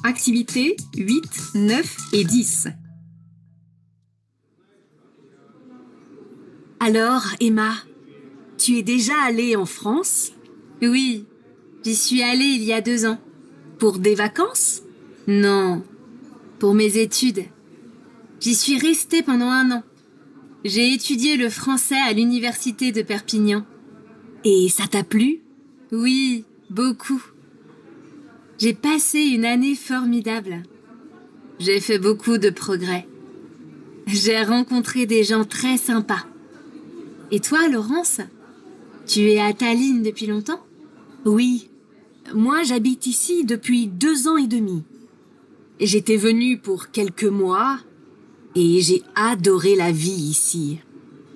Activités 8, 9 et 10. Alors, Emma, tu es déjà allée en France? Oui, j'y suis allée il y a 2 ans. Pour des vacances? Non, pour mes études. J'y suis restée pendant 1 an. J'ai étudié le français à l'université de Perpignan. Et ça t'a plu? Oui, beaucoup. J'ai passé une année formidable. J'ai fait beaucoup de progrès. J'ai rencontré des gens très sympas. Et toi, Laurence? Tu es à Tallinn depuis longtemps? Oui, moi j'habite ici depuis 2 ans et demi. J'étais venue pour quelques mois et j'ai adoré la vie ici.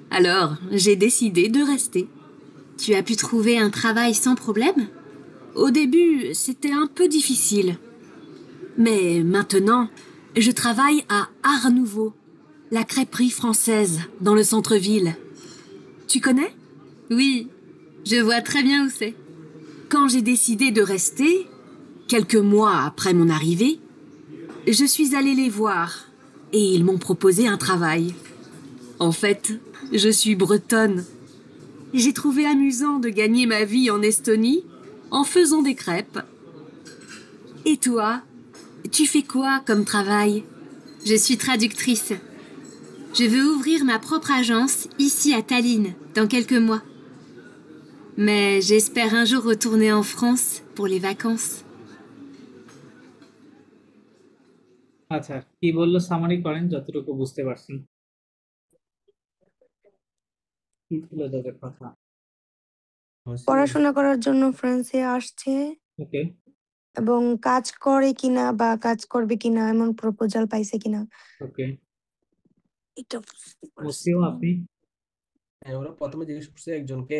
Alors, j'ai décidé de rester. Tu as pu trouver un travail sans problème? Au début, c'était un peu difficile. Mais maintenant, je travaille à Art Nouveau, la crêperie française, dans le centre-ville. Tu connais? Oui, je vois très bien où c'est. Quand j'ai décidé de rester, quelques mois après mon arrivée, je suis allée les voir et ils m'ont proposé un travail. En fait, je suis bretonne. J'ai trouvé amusant de gagner ma vie en Estonie en faisant des crêpes. Et toi, tu fais quoi comme travail? Je suis traductrice. Je veux ouvrir ma propre agence ici à Tallinn dans quelques mois. Mais j'espère un jour retourner en France pour les vacances. আচ্ছা, কি বললো summary করেন যতটুকু বুঝতে পারছেন। কি ছিল তাদের কথা? পড়াশোনা করার জন্য ফ্রান্সে আসছে ওকে, এবং কাজ করে কিনা বা কাজ করবে কিনা এমন প্রপোজাল পাইছে কিনা ওকে। এটা বুঝতে পারছি মুসলিম না। আপনি? হ্যাঁ, ওরা প্রথমে জিজ্ঞেস করছে একজনকে,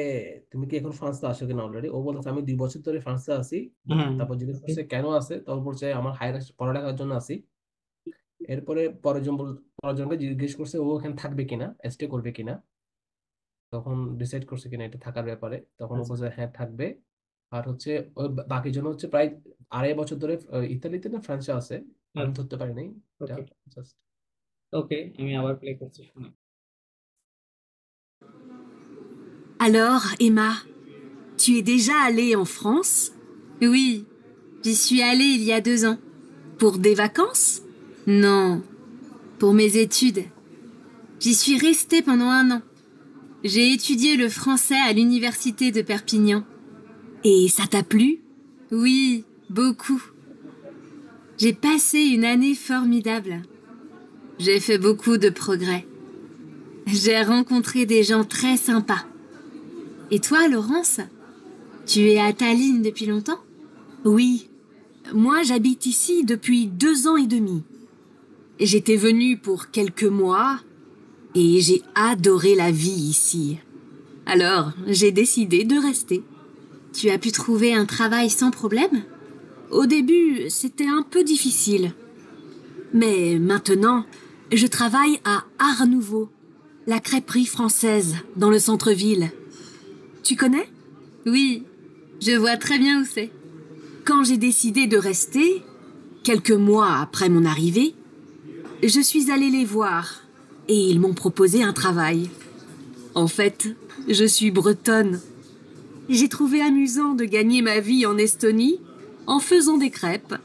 তুমি কি এখন ফ্রান্সে আসো কিনা অলরেডি। ও বলছে আমি 2 বছর ধরে ফ্রান্সে আছি। হ্যাঁ, তারপর জিজ্ঞেস করছে কেন আছে, তখন বলছে আমার হায়ার পড়ালেখার জন্য আছি। এরপরে পরেরজনকে জিজ্ঞেস করছে ও এখানে থাকবে কিনা, স্টে করবে কিনা, তখন ডিসাইড করছে কিনা এটা থাকার ব্যাপারে, তখন ও আচ্ছা, বলছে হ্যাঁ থাকবে। আর হচ্ছে ওই বাকি জন হচ্ছে প্রায় 2.5 বছর ধরে ইতালিতে না ফ্রান্সে আছে, আমি আচ্ছা, ধরতে পারি নাই এটা ওকে, জাস্ট। ওকে, আমি আবার প্লে করছি, শুনি। Alors, Emma, tu es déjà allée en France? Oui, j'y suis allée il y a 2 ans. Pour des vacances? Non, pour mes études. J'y suis restée pendant 1 an. J'ai étudié le français à l'université de Perpignan. Et ça t'a plu? Oui, beaucoup. J'ai passé une année formidable. J'ai fait beaucoup de progrès. J'ai rencontré des gens très sympas. Et toi, Laurence? Tu es à Tallinn depuis longtemps? Oui, moi j'habite ici depuis 2 ans et demi. J'étais venue pour quelques mois et j'ai adoré la vie ici. Alors, j'ai décidé de rester. Tu as pu trouver un travail sans problème? Au début, c'était un peu difficile. Mais maintenant, je travaille à Art Nouveau, la crêperie française, dans le centre-ville. Tu connais? Oui, je vois très bien où c'est. Quand j'ai décidé de rester, quelques mois après mon arrivée, je suis allée les voir et ils m'ont proposé un travail. En fait, je suis bretonne. J'ai trouvé amusant de gagner ma vie en Estonie en faisant des crêpes.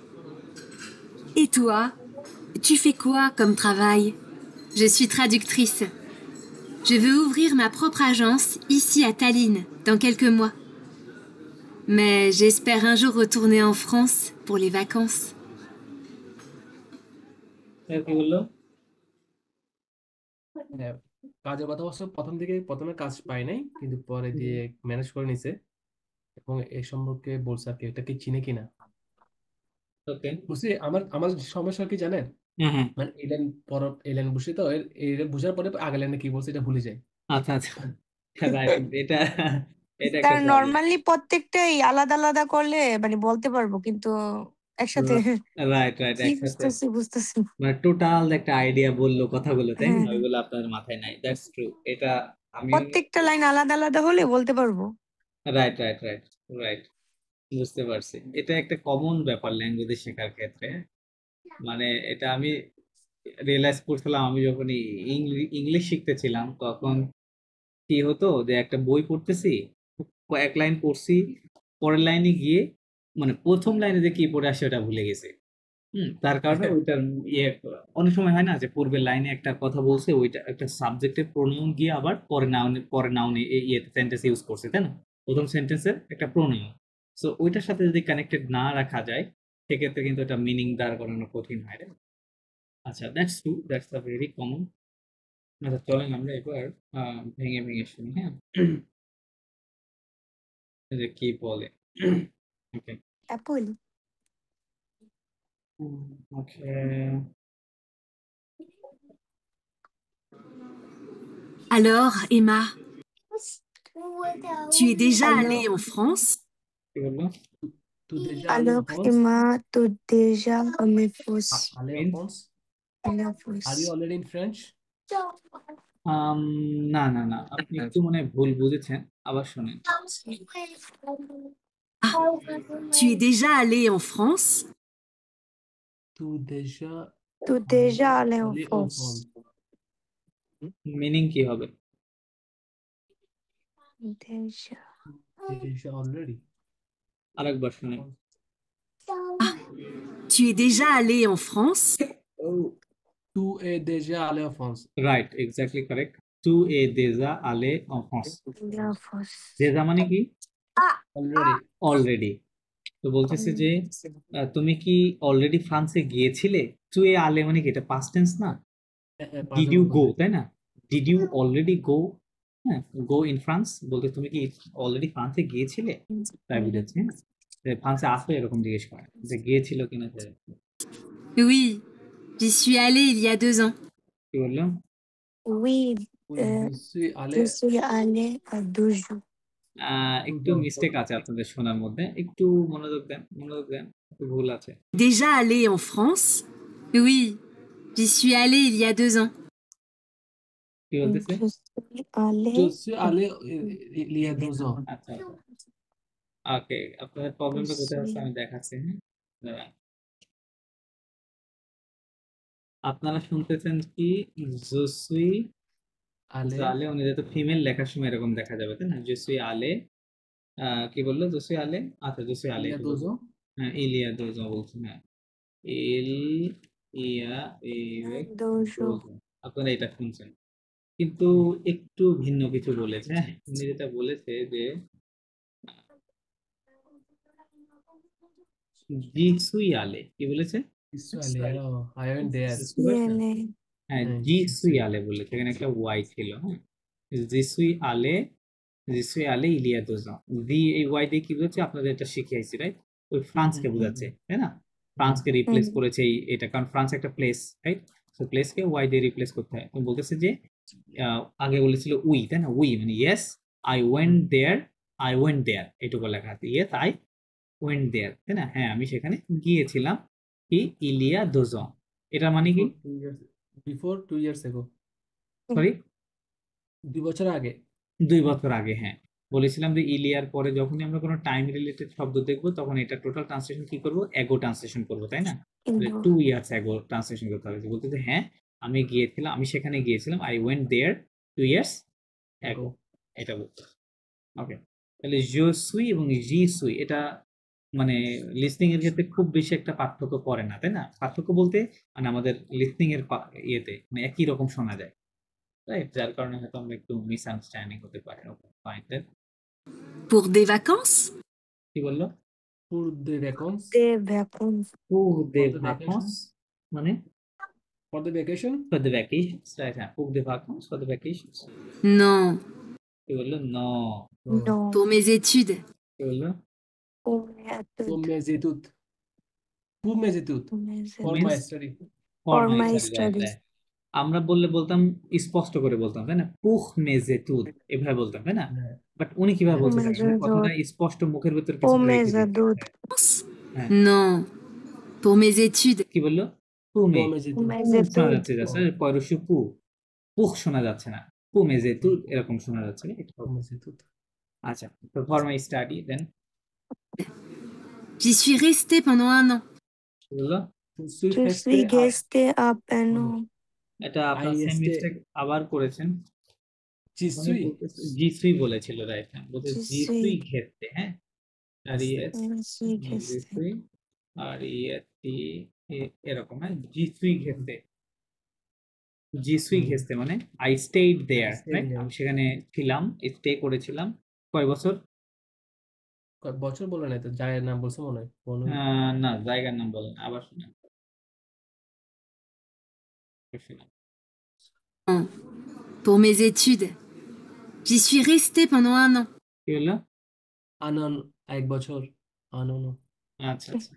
Et toi, tu fais quoi comme travail? Je suis traductrice. Je veux ouvrir ma propre agence ici à Tallinn dans quelques mois. Mais j'espère un jour retourner en France pour les vacances. কি বললো? হ্যাঁ, কাজের কথা অবশ্য প্রথমে কাজ পাই নাই, কিন্তু পরে দিয়ে ম্যানেজ করে নিছে। এবং এই সম্পর্কে বলছে আর কি, এটা কি চিনে কিনা। ওকে, বুঝছি, আমার আমার সমস্যা কি জানেন, হ্যাঁ, হ্যাঁ, মানে এই লাইন বুঝছি তো, এই লাইন বুঝার পরে আগের লাইনে কি বলছে এটা ভুলে যায়। আচ্ছা, আচ্ছা, রাইট, এটা এটা একটা কারণ প্রবলেম। নর্মালি প্রত্যেকটাই আলাদা আলাদা করলে মানে বলতে পারবো, কিন্তু একসাথে রাইট, রাইট, কি একসাথে বুঝতেছি। মানে টোটাল একটা আইডিয়া বললো কথাগুলো, তাই না? হ্যাঁ, ওইগুলো আপনার মাথায় নাই, দ্যাটস ট্রু। এটা আমিও প্রত্যেকটা লাইন আলাদা আলাদা হলে বলতে পারবো। Right, right, right, right. বুঝতে পারছি। এটা একটা কমন ব্যাপার ল্যাঙ্গুয়েজ শেখার ক্ষেত্রে। মানে এটা আমি রিয়েলাইজ করছিলাম আমি যখন ইংলিশ শিখতেছিলাম, তখন কি হতো যে একটা বই পড়তেছি, কয়েক লাইন পড়ছি, পরের লাইনে গিয়ে মানে প্রথম লাইনে যে কি পড়ে আসে ওটা ভুলে গেছে। তার কারণে ওইটার ইয়ে অনেক সময় হয় না যে পূর্বের লাইনে একটা কথা বলছে, ওইটা একটা সাবজেক্টের প্রোনাউন গিয়ে আবার পরে নাউনে ইয়েতে সেন্টেন্স ইউজ করছে, তাই না? প্রথম সেন্টেন্সের একটা প্রোনাউন, সো ওইটার সাথে যদি কানেক্টেড না রাখা যায়, সেক্ষেত্রে কিন্তু এটা মিনিং দাঁড় করানো কঠিন হয় রে। আচ্ছা, that's true, that's a very common. আচ্ছা, চলেন আমরা এবার ভেঙে ভেঙে শুনি, হ্যাঁ? এই যে কি বলে। ওকে, অ্যাপল। ওকে। Alors, Emma, tu es déjà allée Alors, en France? কি bolo? Tu déjà allé en alors France? Emma, tu déjà aimé France? Allé en Means France? Allé en Are you France. already in French? আম, না না না, আপনি একটু মনে হয় ভুল বুঝেছেন, আবার শোনেন। Ah, tu es déjà allée en France? Tu déjà Tu déjà allé en allé en France? France? Meaning কি হবে? Déjà. Déjà already. আরেকবার শুনেন। Ah, tu es déjà allée en France? Tu es déjà allé en France. Right, exactly correct. টু এ দেজা আলে অন France. Allé en France. দেজা মানে কি? Already. অলরেডি। তো বলতেছে যে তুমি কি অলরেডি ফ্রান্সে গিয়েছিলে? টু এ আলে মানে কি, এটা পাস্ট টেন্স না? Did you Pardon, go, pardon. তাই না? Did you already go? হ্যাঁ, গো ইন ফ্রান্স বলতে তুমি কি অলরেডি ফ্রান্সে গিয়েছিলে, তাই বুঝাচ্ছে। যে ফ্রান্সে আসলে এরকম জিজ্ঞেস করে যে গিয়েছিল কিনা। Oui, j'y suis allée il y a 2 ans. কি বললো? Oui, Oui, euh, je suis je allé suis allée à 2 jours. একটু 2 ans. মিস্টেক আছে আপনাদের শোনার মধ্যে, একটু মনোযোগ দেন, মনোযোগ দেন, একটু ভুল আছে। Déjà allée en France? Oui, j'y suis allée il y a 2 ans. কি বলতেছে? Je suis allée Je suis allé il y a 2 ans. আচ্ছা আচ্ছা, ওকে, আপনাদের je প্রবলেমটা কোথায় হচ্ছে suis আমি দেখাচ্ছি, হ্যাঁ? দাঁড়ান। আপনারা শুনতেছেন কি জসুই Allé আলে, উনি যেহেতু ফিমেল লেখার সময় এরকম দেখা যাবে, তাই না? জসুই আলে, কি বললো? জসুই আলে, আচ্ছা জসুই il আলে y a কি 2 বলবো? ans. হ্যাঁ, ইলিয়া দোজো বলছি, হ্যাঁ। ইল ইয়া à ইরেক 2 jours. দোজো, আপনারা এটা শুনছেন, কিন্তু একটু ভিন্ন কিছু বলেছে, হ্যাঁ? উনি যেটা বলেছে যে জিসুই আলে, কি বলেছে? Je suis allé. Oh, I went Je there. বুঝতে suis পারছেন? allée. হ্যাঁ, হ্যাঁ, জিসুই je আলে বলেছে, এখানে একটা ওয়াই ছিল, হ্যাঁ। জিসুই আলে, জিসুই আলে ইলিয়া দোজো। এই ওয়াই দিয়ে কি বলছে আপনাদের এটা শিখিয়েছি, রাইট? ওই ফ্রান্সকে বোঝাচ্ছে, তাই না? ফ্রান্সকে রিপ্লেস হুম, করেছে এটা, কারণ ফ্রান্স একটা প্লেস, রাইট? তো প্লেসকে ওয়াই দিয়ে রিপ্লেস করতে হয়। তো বলতেছে যে আগে বলেছিল উই, তাই না? উই মানে yes, I went there, I went there এটুকু লেখা আছে, ইয়েস আই ওয়েন্ট দেয়ার, তাই না? হ্যাঁ, আমি সেখানে গিয়েছিলাম। কি ইলিয়া দোজো, এটা মানে কি? before 2 years ago. সরি, 2 বছর আগে। 2 বছর আগে, হ্যাঁ। বলেছিলাম যে ইলিয়ার পরে যখনই আমরা কোনো টাইম রিলেটেড শব্দ দেখবো, তখন এটা টোটাল ট্রান্সলেশন কি করবো? এগো ট্রান্সলেশন করবো, তাই না? কিন্তু 2 ইয়ার্স এগো ট্রান্সলেশন করতে হবে। বলতে যে হ্যাঁ, আমি গিয়েছিলাম, আমি সেখানে গিয়েছিলাম, I went there 2 years ago, এটা বলতে। ওকে, তাহলে জো সুই এবং জি সুই এটা মানে লিসনিং এর ক্ষেত্রে খুব বেশি একটা পার্থক্য করে না, তাই না? পার্থক্য বলতে মানে আমাদের লিসনিং এর ইয়েতে মানে একই রকম শোনা যায়, রাইট? যার কারণে হয়তো আমরা একটু মিসআন্ডারস্ট্যান্ডিং হতে পারে। Okay, fine then. Pour des vacances? কি বললো? Pour the vacances. des vacances. pour For des the vacances vacation. মানে For the vacation. for the vacations, right? হ্যাঁ, pour des vacances, for the vacations। Non, কি বললো? no। Oh. Non, pour mes études. কি বললো? pour mes Pour études. mes études. Pour mes études. Pour mes For études. my means study. for For my my study, right, studies. right। আমরা বললে বলতাম, স্পষ্ট করে বলতাম, তাই না? pour mes études এভাবে বলতাম, তাই না? হ্যাঁ, বাট উনি কিভাবে হ্যাঁ। বলতে Pour mes চান? উনি কথাটা études. স্পষ্ট মুখের ভেতর Pour কিছু mes রেখে দিয়েছে, études. হ্যাঁ। Non, pour mes études. কি বললো? পুমে, Pour mes Pour études. mes পু শোনা études. যাচ্ছে, যাচ্ছে পরশু পু, পুখ শোনা যাচ্ছে না, পুমে যেতু এরকম শোনা যাচ্ছে, right? Pour mes études. আচ্ছা, তো for my study then. J'y suis restée pendant 1 an. কি বললো? সুই Je ফেস্টে suis restée à Pano. এটা আপনার সেম আইএসটে মিস্টেক আবার করেছেন। উনি জিসুই বলতেছে জি3 বলেছিল, রাইট? হ্যাঁ, বলতে Je জি3 suis, ঘেরতে, হ্যাঁ, আর ইএস je suis restée. জি3 আর ইএসটি এরকম, হ্যাঁ, জি3 ঘেরতে। জি3 ঘেরতে মানে আই স্টেড দেয়ার, রাইট? আমি সেখানে ছিলাম, স্টে করেছিলাম। কয় বছর? বছর বলে নাই তো, জায়গার নাম বলছে মনে হয় না, জায়গার নাম বলেন, আবার শুনেন। Pour mes études. J'y suis restée pendant 1 an. কি হলো? আনন 1 বছর আনন আচ্ছা আচ্ছা,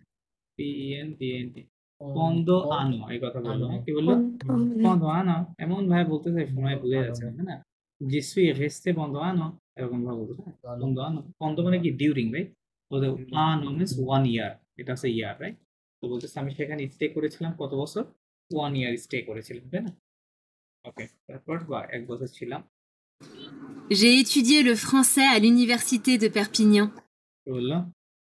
পিএনডিএনটি ও- পন্দো ও- আনো, এই কথা বললো, আনো হ্যাঁ, কি বললো? Pondone. পন্দো আনো, এমন ভাবে বলতেছে সময় ভুলে আনো যাচ্ছে, তাই না? জিসুই রেস্তে পন্দো আনো, এরকম ভাবে বলতেছে। আনো পন্দো আনো, পন্দো মানে কি ডিউরিং, রাইট? বলতে আনো মিনস 1 ইয়ার, এটা হচ্ছে ইয়ার, রাইট? তো বলতেছে আমি সেখানে স্টে করেছিলাম কত বছর? 1 ইয়ার স্টে করেছিলাম, তাই না? ওকে, তারপর বা 1 বছর ছিলাম। J'ai étudié le français à l'université de Perpignan. কি বললো?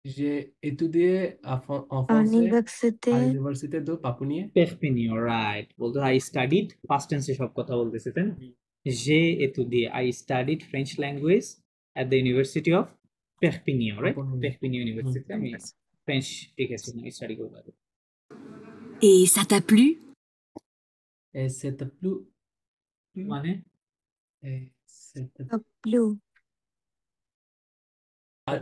J'ai étudié en À français à l'université. l'université de Papounie. Perpignan, right? বলতে আই স্টাডিড, পাস্ট টেন্সে সব কথা বলতেছে, তাই না? J'ai étudié, I studied French language at the University of Perpignan, right? Perpignan. Perpignan University, আমি ফ্রেঞ্চ শিখেছিলাম, স্টাডি করবো। Et ça t'a plu? Et c'était plus. মানে Et c'était. A blue. আর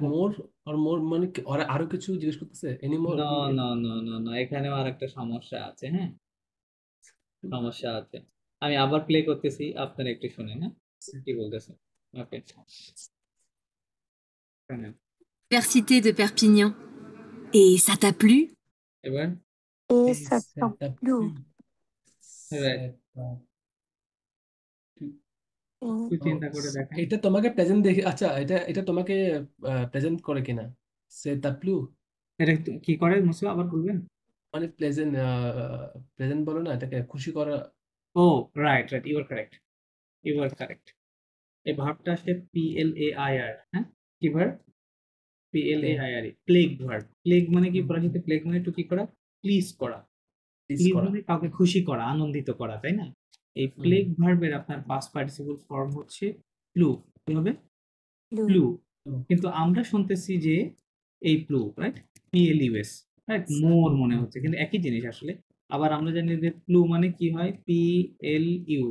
মোর মানে কি ওরা আরো কিছু জিজ্ঞেস করতেছে এনি মোর না না না না না, এখানেও আর একটা সমস্যা আছে, হ্যাঁ, সমস্যা আছে। আমি আবার প্লে করতেছি, আপনারা একটু শুনেন, হ্যাঁ, কি বলতেছে। ওকে, Université de Perpignan. Et ça t'a plu? এবার Et Et ça t'a c'était plu. plus. Right, একটু চিন্তা করে দেখেন। এটা তোমাকে প্রেজেন্ট দেখে, আচ্ছা এটা এটা তোমাকে প্রেজেন্ট করে কিনা সেটা প্লু এটা কি করে মুসা, আবার বলবেন? মানে প্রেজেন্ট বলো না, এটাকে খুশি করা। Oh right right, you are correct, you are correct. এই ভার্বটা আসে PLAIR, হ্যাঁ, কি ভার্ব? PLAIR, প্লেগ ভার্ব। প্লেগ মানে কি পড়াশোনাতে? প্লেগ মানে একটু কি করা? প্লিজ করা। প্লিজ মানে কাউকে খুশি করা, আনন্দিত করা, তাই না? এই প্লেগ ভার্বের আপনার পাস্ট পার্টিসিপল ফর্ম হচ্ছে প্লু। কি হবে? Blue. প্লু। কিন্তু আমরা শুনতেছি যে এই প্লু, রাইট? PLUS, right? মোর মনে হচ্ছে, কিন্তু একই জিনিস আসলে। আবার আমরা জানি যে প্লু মানে কি হয়? PLU,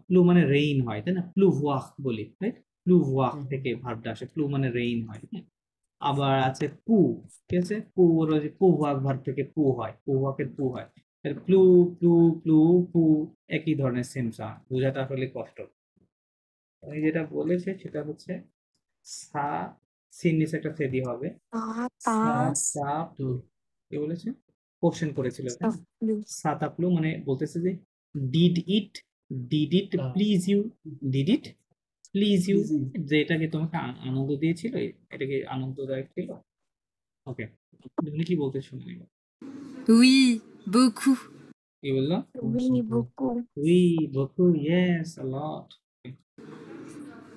প্লু মানে রেইন হয়, তাই না? প্লুভওয়াক বলি, রাইট? প্লুভওয়াক থেকে ভার্বটা আসে, প্লু মানে রেইন হয়, হ্যাঁ? আবার আছে পু, ঠিক আছে? পু ওরা যে পুওয়াক ভার্ব থেকে পু হয়, পুওয়াকের পু হয়। প্লু প্লু প্লু পু একই ধরনের সেম সাউন্ড, বোঝাটা আসলে কষ্ট। আমি যেটা বলেছে সেটা হচ্ছে সা, সিন নিচে একটা থেদি হবে, Ça সা passe. সা প্লু। কি বলেছে? কোশ্চেন করেছিল, Ça blue. সাতাপ্লু মানে বলতেছে যে did it please you, did it please you, যে এটা কি তোমাকে আনন্দ দিয়েছিল, এটা কি আনন্দদায়ক ছিল? ওকে, তুমি কি বলতে শুনে নিব। Oui, beaucoup. কি বললো? Oui, beaucoup. We beaucoup, yes, a lot.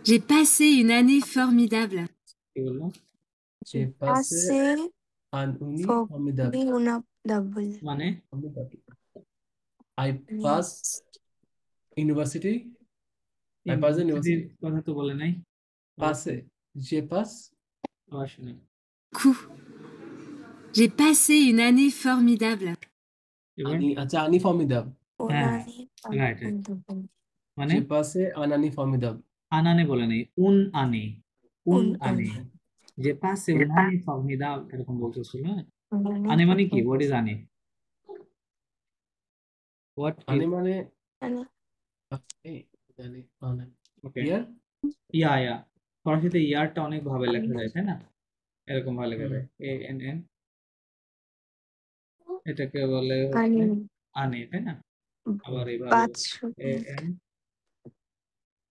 J'ai passé une année formidable. কি বললো? J'ai passé Passé. un uni For formidable. me, una double. মানে I pass university. I pass the ইউনিভার্সিটির university. কথা তো বলে নাই। Passé. Je passe. আবার শুনি। Beaucoup. J'ai passé une année formidable. এবার আচ্ছা ani formidable. Una হ্যাঁ, double. right, right. Double. মানে J'ai passé un année formidable. আনানে বলে নাই, আনে, Un আনে, année. যে পাশে আনে ফর্মিদাব এরকম বলতেছিল, হ্যাঁ? Una année আনে মানে কি? double. হোয়াট ইজ আনে? What is? Année মানে Année. année année. ওকে, Year. ইয়া ফরাসিতে ইয়ারটা অনেক ভাবে লেখা যায়, তাই না? এরকম ভাবে লেখা যায়, ANN, এটাকে বলে হচ্ছে Année. আনে, তাই না? আবার এইভাবে Batch.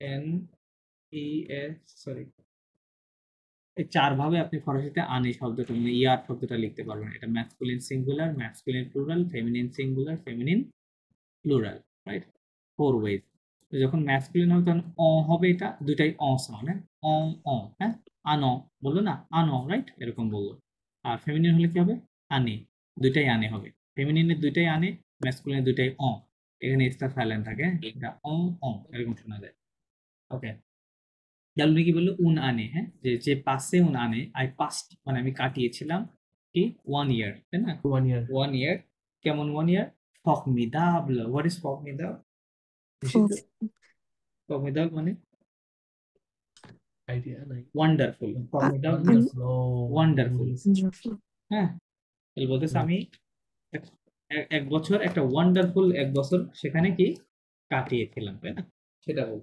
ANNES, সরি, এই 4 ভাবে আপনি ফরাসিতে আনে শব্দটা মানে ইয়ার শব্দটা লিখতে পারবেন। এটা masculine singular, masculine plural, feminine singular, feminine plural, right? 4 ways. তো যখন ম্যাসকুলিন হবে তখন হবে, এটা দুটাই সাউন্ড, হ্যাঁ? হ্যাঁ, আনো বললো না, আনো, রাইট? এরকম বললো। আর ফেমিনিন হলে কি হবে? আনে, দুইটাই আনে হবে। ফেমিনিনের দুইটাই আনে, ম্যাসকুলিনের দুইটাই অ। এখানে এক্সট্রা সাইলেন্ট থাকে, এটা অ অ এরকম শোনা যায়। ওকে, তাহলে কি বললো? উন আনে, হ্যাঁ, যে পাসে উন আনে, আই পাস্ট মানে আমি কাটিয়েছিলাম কি 1 ইয়ার, তাই না? 1 year 1 ইয়ার। কেমন 1 ইয়ার? ফর্মিদাবল। What is ফর্মিদাবল? নিষিদ্ধ ফর্মিদাবল মানে আইডিয়া নাই ওয়ান্ডারফুল। ফর্মিদাবল মিন্স ওয়ান্ডারফুল ওয়ান্ডারফুল। হ্যাঁ, তাহলে বলতেছে আমি এক বছর, একটা ওয়ান্ডারফুল এক বছর সেখানে কি কাটিয়েছিলাম, তাই না? সেটা বল।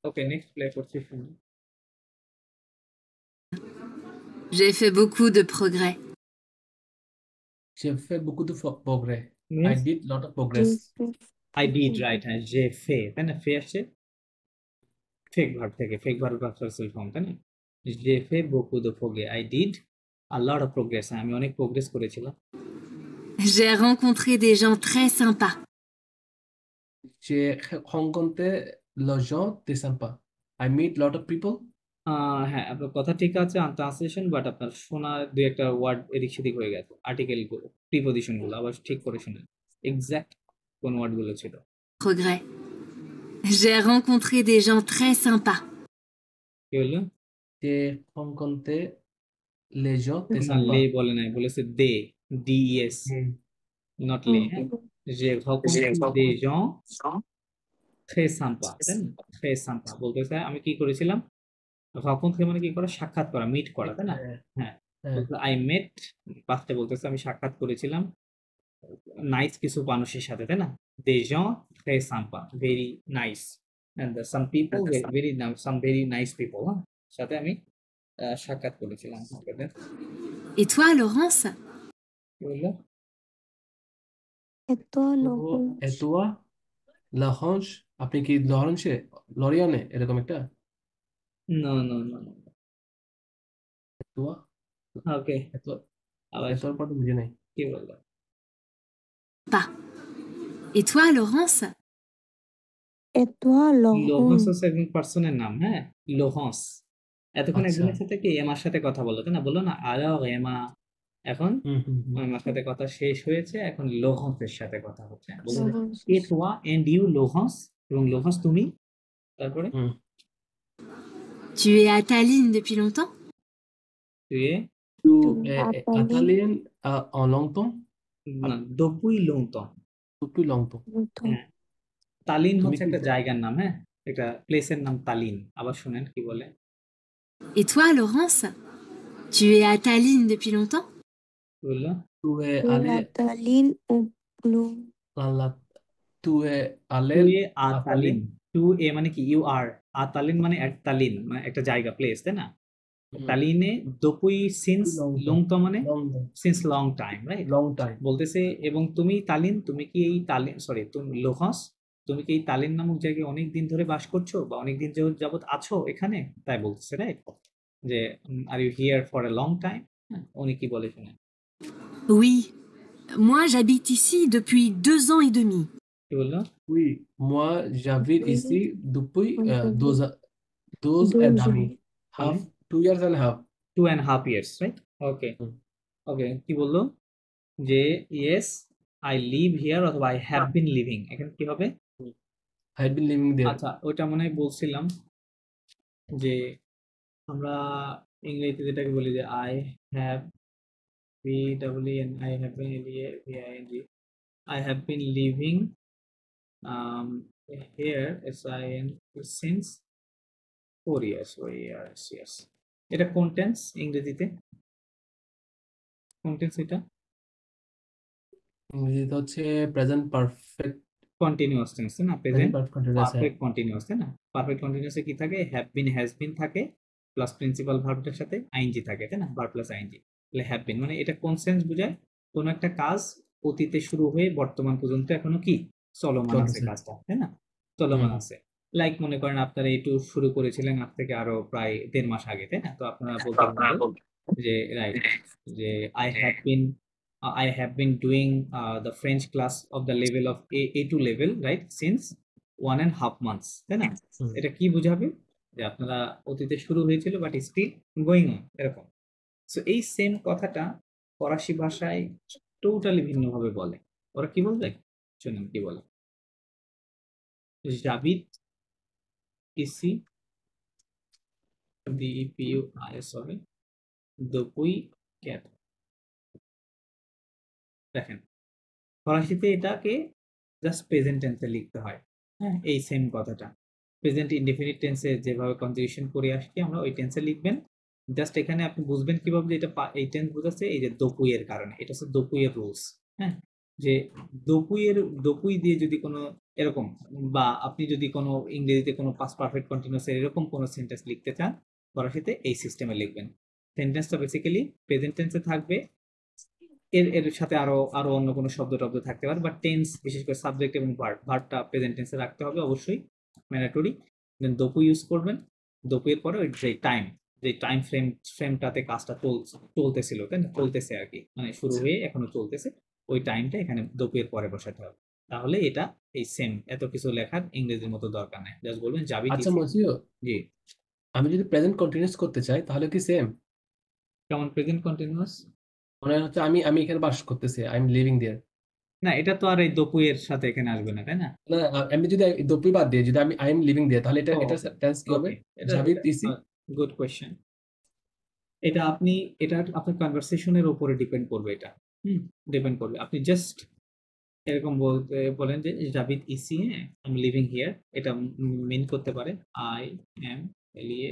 ওকে, নেক্সট প্লে করছি, শুনুন। J'ai fait beaucoup de progrès. J'ai fait beaucoup de progrès. I Means did lot of progress. I did, right? হ্যাঁ, যে ফে, তাই না? ফে আসছে ফেক ভার্ব থেকে, ফেক ভার্ব পার্সেল ফর্ম, তাই না? যে ফে beaucoup de progrès, I did a lot of progress, আমি অনেক প্রোগ্রেস করেছিলাম। J'ai rencontré des gens très sympas. J'ai rencontré les gens très sympas. I meet lot of people. হ্যাঁ, আপনার কথা ঠিক আছে, ট্রান্সলেশন, বাট আপনার শোনা দুই একটা ওয়ার্ড এদিক সেদিক হয়ে গেছে। আর্টিকেল গুলো, প্রিপজিশন গুলো আবার ঠিক করে শুনেন, এক্সাক্ট কোন ওয়ার্ড গুলো ছিল। Progrès. J'ai rencontré des gens très sympas. কি হলো? J'ai rencontré les gens très না, লে sympas. বলে নাই, বলেছে দে, ডিএস, নট লে। হ্যাঁ, যে rencontré des gens très sympas, তাই না? très sympa বলতেছে আমি কি করেছিলাম? rencontré মানে কি করা? সাক্ষাৎ করা, মিট করা, তাই না? হ্যাঁ, আই মেট, পাস্টে বলতেছে আমি সাক্ষাৎ করেছিলাম নাইস কিছু মানুষের সাথে, তাই না? des gens très sympas, very nice, and some people some very nice people, হ্যাঁ, সাথে আমি সাক্ষাৎ করেছিলাম। ওকে, Et toi, Laurence? কি বললো? Et toi, Et toi, Laurence, আপনি কি লরেন্সে লরিয়ানে এরকম একটা no no no no. Et toi, okay, et toi, আবার et toi পড়তে বুঝি নাই। কি বললো? Pas. Et toi, Laurence? Et toi, লোহন্স Laurent. হচ্ছে একজন পার্সনের নাম, হ্যাঁ, লোহন্স। এতক্ষণ আচ্ছা একজনের সাথে কি এমার সাথে কথা বললো, তাই না? বললো না আলো এমা, এখন আমার সাথে কথা শেষ হয়েছে, এখন লোহন্সের সাথে কথা হচ্ছে। বললো এ তোয়া এন্ড ইউ লোহন্স, এবং লোহন্স তুমি, তারপরে Tu es à Tallinn depuis longtemps? তুই Tu Tu es es italien en longtemps, না, দপুই লোংতং। depuis longtemps. হ্যাঁ, তালিন তুমি হচ্ছে কি একটা জায়গার নাম, হ্যাঁ, একটা প্লেসের নাম তালিন। আবার শুনেন কি বলে। Et toi, Laurence? Tu es à Tallinn depuis longtemps? কি বললো? tu es Tu es allé à Tallinn ou Bloom? à la tu es allé টু এ à আতালিন, Tallinn. টু এ মানে কি ইউ আর, আতালিন মানে এক তালিন, মানে একটা জায়গা, প্লেস, তাই না? তালিনে দপুই সিন্স লংত মানে since long time, right? long time. বলতেছে এবং তুমি তালিন, তুমি কি এই তালিন, সরি তুমি লোহস, তুমি কি এই তালিন নামক জায়গায় অনেক দিন ধরে বাস করছো বা অনেক দিন যাবত আছো এখানে, তাই বলতেছে, রাইট? যে are you here for a long time. উনি কি বলে শুনে? Oui. Moi, j'habite ici depuis 2 ans et demi. কি বললো? Oui, moi j'habite ici depuis deux et demi, half 2 years and a half. 2.5 years, right? Okay okay, কি বললো? যে yes I live here অথবা আই হ্যাভ বিন লিভিং, এখানে কি হবে? I have been living there. আচ্ছা, ওইটা মনে হয় বলছিলাম যে আমরা ইংরেজিতে যেটাকে বলি যে I have BWN, I have been LEAVING, I have been living here SIN since 4 years or years. এটা কোন টেন্স ইংরেজিতে? কোন টেন্স এটা? এটা হচ্ছে প্রেজেন্ট পারফেক্ট কন্টিনিউয়াস টেন্স, তাই না? Present continuous. পারফেক্ট কন্টিনিউয়াস, তাই না? পারফেক্ট কন্টিনিউয়াসে কি থাকে? হ্যাভ বিন, হ্যাজ বিন থাকে, প্লাস প্রিন্সিপাল ভার্বটার সাথে আইএনজি থাকে, তাই না? Verb plus ING. তাহলে হ্যাভ বিন মানে এটা কোন সেন্স বোঝায়? কোন একটা কাজ অতীতে শুরু হয়ে বর্তমান পর্যন্ত এখনো কি চলমান আছে কাজটা, তাই না? চলমান আছে। লাইক মনে করেন আপনারা একটু শুরু করেছিলেন আজ থেকে আরো প্রায় 1.5 মাস আগে, তাই না? তো আপনারা বলতে পারেন যে রাইট, যে I have been doing the French class of the level of A2 level, right, since 1.5 months, তাই না? এটা কি বোঝাবে? যে আপনারা অতীতে শুরু হয়েছিল বাট স্টিল গোয়িং অন, এরকম। সো এই সেম কথাটা ফরাসি ভাষায় টোটালি ভিন্নভাবে বলে। ওরা কি বলবে শুনুন কি বলে। জাবিত ইসি DEPUIS হবে দপুই ক্যাট। দেখেন ফরাসিতে এটাকে জাস্ট প্রেজেন্ট টেন্সে লিখতে হয়। হ্যাঁ, এই সেম কথাটা প্রেজেন্ট ইনডেফিনিট টেন্সে যেভাবে কনজুগেশন করে আসছি আমরা ওই টেন্সে লিখবেন। জাস্ট এখানে আপনি বুঝবেন কিভাবে যে এটা এই টেন্স বোঝাচ্ছে, এই যে দপুইয়ের কারণে। এটা হচ্ছে দপুইয়ের রুলস। হ্যাঁ, যে দপুই দিয়ে যদি কোনো এরকম, বা আপনি যদি কোনো ইংরেজিতে কোনো পাস্ট পারফেক্ট কন্টিনিউয়াস এরকম কোনো সেন্টেন্স লিখতে চান ফরাসিতে এই সিস্টেমে লিখবেন। সেন্টেন্সটা বেসিক্যালি প্রেজেন্ট টেন্সে থাকবে, এর সাথে আরো আরো অন্য কোনো শব্দ টব্দ থাকতে পারে, বাট টেন্স বিশেষ করে সাবজেক্ট এবং ভার্বটা প্রেজেন্ট টেন্সে রাখতে হবে অবশ্যই, ম্যান্ডেটরি। দেন দপু ইউজ করবেন। দপুয়ের পরে ওই যে টাইম ফ্রেমটাতে কাজটা চলতেছিল, তাই না, চলতেছে আর কি, মানে শুরু হয়ে এখনো চলতেছে, ওই টাইমটা এখানে দপুয়ের পরে বসাতে হবে। তাহলে এটা এই সেম, এত কিছু লেখার ইংরেজির মতো দরকার নেই, জাস্ট বলবেন যাবি। আচ্ছা মসিও, জি, আমি যদি প্রেজেন্ট কন্টিনিউয়াস করতে চাই তাহলে কি সেম? কেমন প্রেজেন্ট কন্টিনিউয়াস? মনে হচ্ছে আমি আমি এখানে বাস করতেছি, আই এম লিভিং দেয়ার। না, এটা তো আর এই দপুয়ের সাথে এখানে আসবে না, তাই না? না, আমি যদি দপ্পি বাদ দিয়ে যদি আমি আই এম লিভিং দেয়ার তাহলে এটা ও, এটা টেন্স কি হবে? ওকে, এটা জাভিদ ইসি। Good question. এটা আপনার কনভারসেশনের উপরে ডিপেন্ড করবে, এটা ডিপেন্ড করবে। আপনি জাস্ট এরকম বলেন যে জাভিদ ইসি, হ্যাঁ আই এম লিভিং হিয়ার, এটা মিন করতে পারে আই এম লিয়ে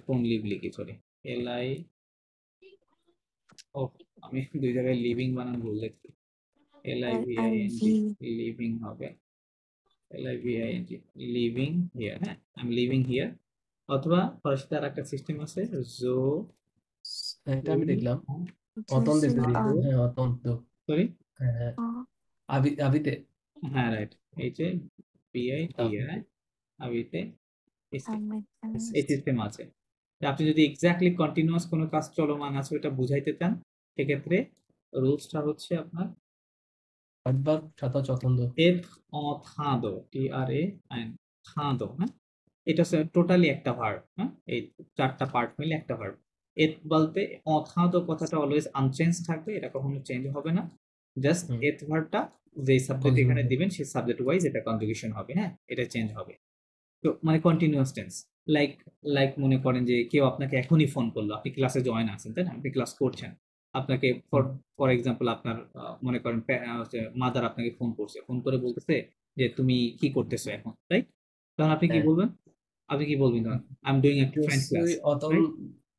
কোন লিভ লিখি, সরি LI, ও আমি দুই জায়গায় লিভিং বানান ভুল লিখছি, LIVING, লিভিং হবে LIVING, লিভিং হিয়ার। হ্যাঁ আই এম লিভিং হিয়ার। অথবা ফরাসিতে আর একটা সিস্টেম আছে, জো, এটা আমি দেখলাম, অতন দেখতে দিই, হ্যাঁ অতন তো, সরি, হ্যাঁ আবিতে, হ্যাঁ রাইট, এই যে BIT, আবিতে এই সিস্টেম আছে। আপনি যদি এক্স্যাক্টলি কন্টিনিউয়াস কোনো কাজ চলমান আছে ওটা বুঝাইতে চান, সেক্ষেত্রে রুলসটা হচ্ছে আপনার একবার সাতা চতন্দ থাঁদো, TRAN, থাঁদো। হ্যাঁ, এটা টোটালি একটা ভার্ব। হ্যাঁ, এই চারটা পার্ট মিলে একটা ভার্ব। এত বলতে অথাঁদো কথাটা অলওয়েজ আনচেঞ্জ থাকবে, এটা কখনো চেঞ্জ হবে না। জাস্ট এত ভার্বটা যে সাবজেক্ট এখানে দিবেন সেই সাবজেক্ট ওয়াইজ এটা কনজুগেশন হবে। হ্যাঁ, এটা চেঞ্জ হবে। তো মানে কন্টিনিউয়াস টেন্স। লাইক লাইক মনে করেন যে কেউ আপনাকে এখনই ফোন করলো, আপনি ক্লাসে জয়েন আছেন, তাই না, আপনি ক্লাস করছেন, আপনাকে ফর এক্সাম্পল আপনার মনে করেন মাদার আপনাকে ফোন করছে, ফোন করে বলতেছে যে তুমি কি করতেছো এখন, রাইট? তখন আপনি কি বলবেন? তখন I am doing a French class, অতন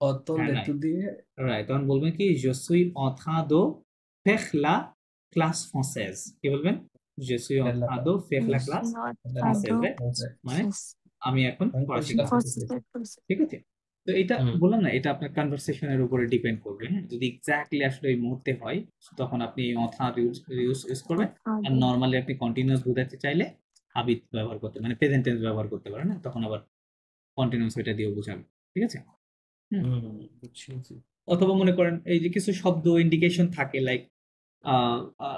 অতন দেখতে দিয়ে, রাইট? তখন বলবেন কি je suis en train de faire la classe française, কি বলবেন? je suis en train de faire la classe française, মানে আমি এখন ফরাসি ক্লাস করতেছি, ঠিক আছে? তো এটা বললাম না, এটা আপনার কনভারসেশনের উপরে ডিপেন্ড করবে। হ্যাঁ, যদি এক্স্যাক্টলি আসলে এই মুহূর্তে হয় তখন আপনি অথা ইউজ করবেন, আর নরমালি আপনি কন্টিনিউয়াস বোঝাতে চাইলে হাবিত ব্যবহার করতে, মানে প্রেজেন্ট টেন্স ব্যবহার করতে পারেন, না তখন আবার কন্টিনিউয়াস এটা দিয়ে বোঝাবেন, ঠিক আছে? অথবা মনে করেন এই যে কিছু শব্দ ইন্ডিকেশন থাকে, লাইক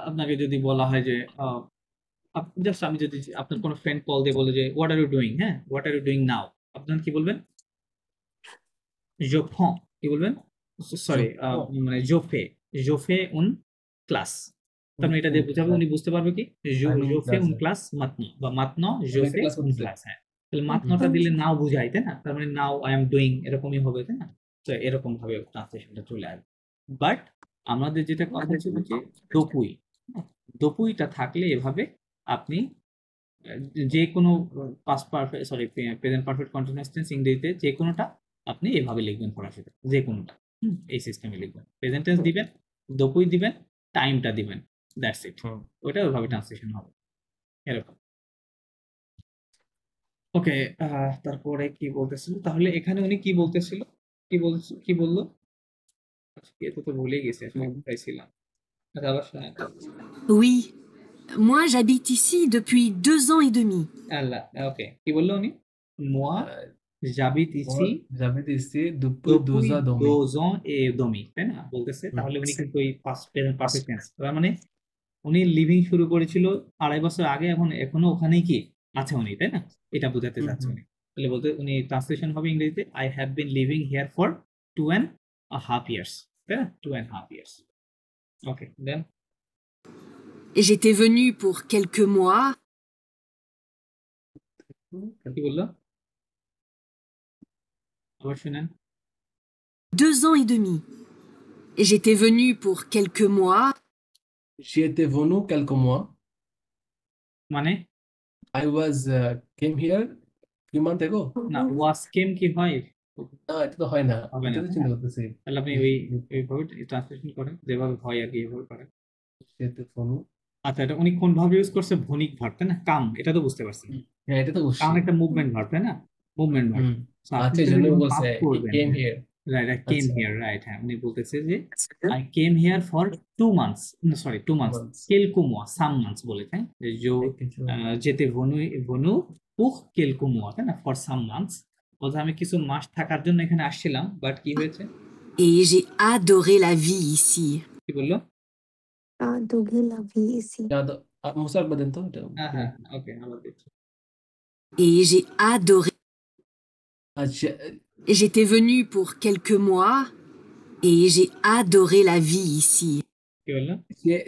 আপনাকে যদি বলা হয় যে জাস্ট আমি যদি আপনার কোনো ফ্রেন্ড কল দিয়ে বলে যে হোয়াট আর ইউ ডুইং, হ্যাঁ what are you doing now, আপনার কি বলবেন? জোফন, কি বলবেন? সরি, মানে জোফে উন ক্লাস। তার মানে এটা দিয়ে বোঝাবে, উনি বুঝতে পারবে কি জোফে উন ক্লাস মাতনো, বা মাতনো জোফে উন ক্লাস। হ্যাঁ, তাহলে মাতনোটা দিলে নাও বুঝাই, তাই না? তার মানে নাও আই এম ডুইং এরকমই হবে, তাই না? তো এরকম ভাবে ট্রান্সলেশনটা চলে আসবে। বাট আমাদের যেটা কথা ছিল যে দপুইটা থাকলে এভাবে আপনি যে কোনো past perfect, sorry present perfect continuous tense ইংরেজিতে যে কোনোটা আপনি এভাবে লিখবেন ফরাসিতে, যে কোনোটা এই সিস্টেমে লিখবেন। প্রেজেন্ট টেন্স দিবেন, দপুই দিবেন, টাইমটা দিবেন, দ্যাটস ইট। ওটা ওইভাবে ট্রান্সলেশন হবে, এরকম। ওকে, তারপরে কি বলতেছিল? তাহলে এখানে উনি কি বলতেছিল, কি বললো? এটা তো ভুলে গেছি আসলে, কোথায় ছিলাম? আবার শোনেন। Oui, moi j'habite ici depuis 2 ans et demi. আল্লাহ, ওকে, কি বললো উনি? moi j'habite ici জাভিদ ইসি দুপুই depuis দুজা দমি 2 ans et demi, তাই না বলতেছে? তাহলে উনি কিন্তু ওই পাস্ট প্রেজেন্ট পারফেক্ট টেন্স, তার মানে উনি লিভিং শুরু করেছিল 2.5 বছর আগে, এখনো ওখানেই কি আছে উনি, তাই না? এটা বোঝাতে চাচ্ছে উনি। তাহলে বলতে উনি ট্রান্সলেশন হবে ইংরেজিতে I have been living here for 2.5 years, তাই না? 2.5 years. ওকে, দেন J'étais venue pour quelques mois. কি বললো আবার শুনেন? 2 ans et demi. J'étais venue pour quelques mois. J'étais venu quelques mois. মানে I was came here few months ago. না, ওয়াজ কেম কি হয়? না, এটা তো হয় না। হবে এটা না, তো তাই চিন্তা না? করতেছি। তাহলে আপনি ওইভাবে ট্রান্সলেশন করেন যেভাবে হয় আর কি, এভাবে করেন। J'étais venu. আচ্ছা, এটা উনি কোন ভাবে ইউজ করছে? ভনিক ভার্ব, তাই না? কাম, এটা তো বুঝতে পারছেন। হ্যাঁ, এটা তো কাম বুঝছি। একটা মুভমেন্ট ভার্ব, তাই না? Movement verb. হুম। সো আপনি আচ্ছা, এই এটা জন্য যখন বলছে পাস করবেন, came here. রাইট, কেম আচ্ছা, হিয়ার, রাইট, হ্যাঁ, উনি বলতেছে যে I came here for 2 months, sorry 2 months, months. quelques mois, some months বলেছে, হ্যাঁ? যে কিছু যেতে ভনু pour quelques mois, তাই না? ফর সাম মান্থস বলতে আমি কিছু মাস থাকার জন্য এখানে আসছিলাম, বাট কি হয়েছে? Et j'ai adoré la vie ici. কি বললো? adoré la vie ici. মুসার বাদেন তো এটা। হ্যাঁ হ্যাঁ, ওকে, আবার দেখছি। Et j'ai adoré. আচ্ছা, J'étais venue pour quelques mois. Et j'ai adoré la vie ici. কি বললো?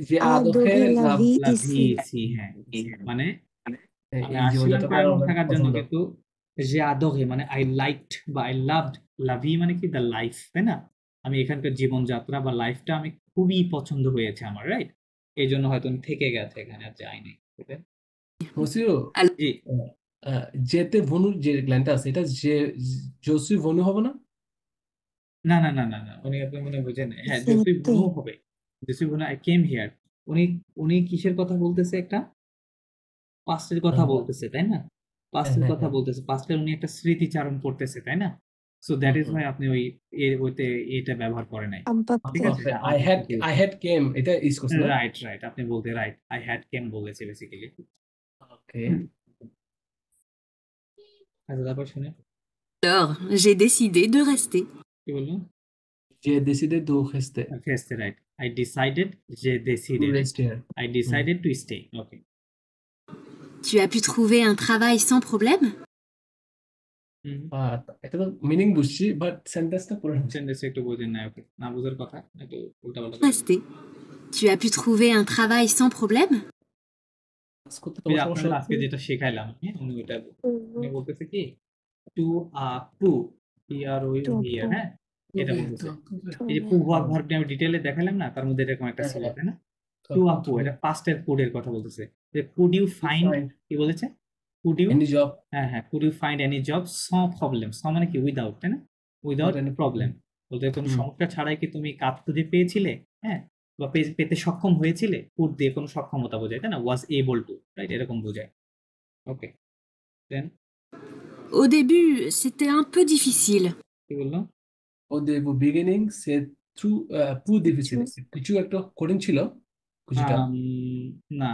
যে আদোহে adoré la vie লা ici. ভিসি, হ্যাঁ, মানে আমি এই আসছিলাম জীবনযাত্রা কয়েক মাস অনেক থাকার জন্য, পছন্দ। কিন্তু যে আদোহে মানে আই লাইকড বা আই লাভড, লাভি মানে কি? দ্য লাইফ, তাই না? আমি এখানকার জীবনযাত্রা বা লাইফটা আমি খুবই পছন্দ হয়েছে আমার, রাইট? এই জন্য হয়তো আমি থেকে গেছে এখানে, আর যাইনি, ঠিক আছে? মুসিও, Alors, জি, যেতে ভনু যে লাইনটা আছে এটা যে জসুই ভনু হবে না? না না না না না, উনি আপনি মনে বুঝেন, হ্যাঁ, জসুই J'étais. ভনু হবে, জসুই ভনু, আই কেম হিয়ার। উনি উনি কিসের কথা বলতেছে? একটা পাস্টের কথা বলতেছে, তাই না? পাস্টের হ্যাঁ, কথা হ্যাঁ। বলতেছে, পাস্টের উনি একটা স্মৃতিচারণ করতেছে, তাই না? সো দ্যাট ইজ ওয়াই আপনি ওইতে এটা ব্যবহার করে নাই, ঠিক আছে? Ampati. আই হ্যাড কেম এটা ইউজ করছে না? রাইট রাইট, আপনি বলতে রাইট, আই হ্যাড কেম বলেছে বেসিক্যালি। ওকে। আচ্ছা, তারপর শুনে alors, j'ai décidé de rester. কি বললো? যে décidé de rester. ফেস্টে, রাইট, আই ডিসাইডেড, যে To decided, rest here. I decided to stay, okay. Tu as pu trouver un travail sans problème? এটা তো মিনিং বুঝছি, বাট সেন্টেন্সটা পুরো সেন্টেন্স একটু বোঝেন না, ওকে, না বোঝার কথা, একটু উল্টাপাল্টা। Rester. Tu as pu trouver un travail sans problème? করতে এই যে তোমার আপনাদের সমস্যা আজকে হচ্ছে? যেটা শেখাইলাম, হ্যাঁ, উনি ওইটা উনি বলতেছে কি টু আপু, হিয়ার, হ্যাঁ, এটা বলতেছে। এই যে পু ভার্ব ভার্বটা আমি ডিটেইলে দেখালাম না, তার মধ্যে এরকম একটা ছিল, তাই না? টু আপু, এটা পাস্টের কুডের কথা বলতেছে, যে কুড ইউ ফাইন্ড, কি বলেছে? কুড ইউ, এনি জব, হ্যাঁ হ্যাঁ, could you find any job so problem, so মানে কি? উইদাউট, তাই না? উইদাউট any প্রবলেম বলতে কোনো হুম। সমস্যা ছাড়াই কি তুমি কাজ খুঁজে পেয়েছিলে, হ্যাঁ, বা পেতে সক্ষম হয়েছিলে? কুড দিয়ে কোনো সক্ষমতা বোঝায়, তাই না? ওয়াজ এবল টু, রাইট, এরকম বোঝায়, ওকে। দেন Au début, c'était un peu difficile. কি বললো? ও দ্য বিগিনিং সে থ্রু পু ডিফিসিল, কিছু একটা কঠিন ছিল কিছুটা। না,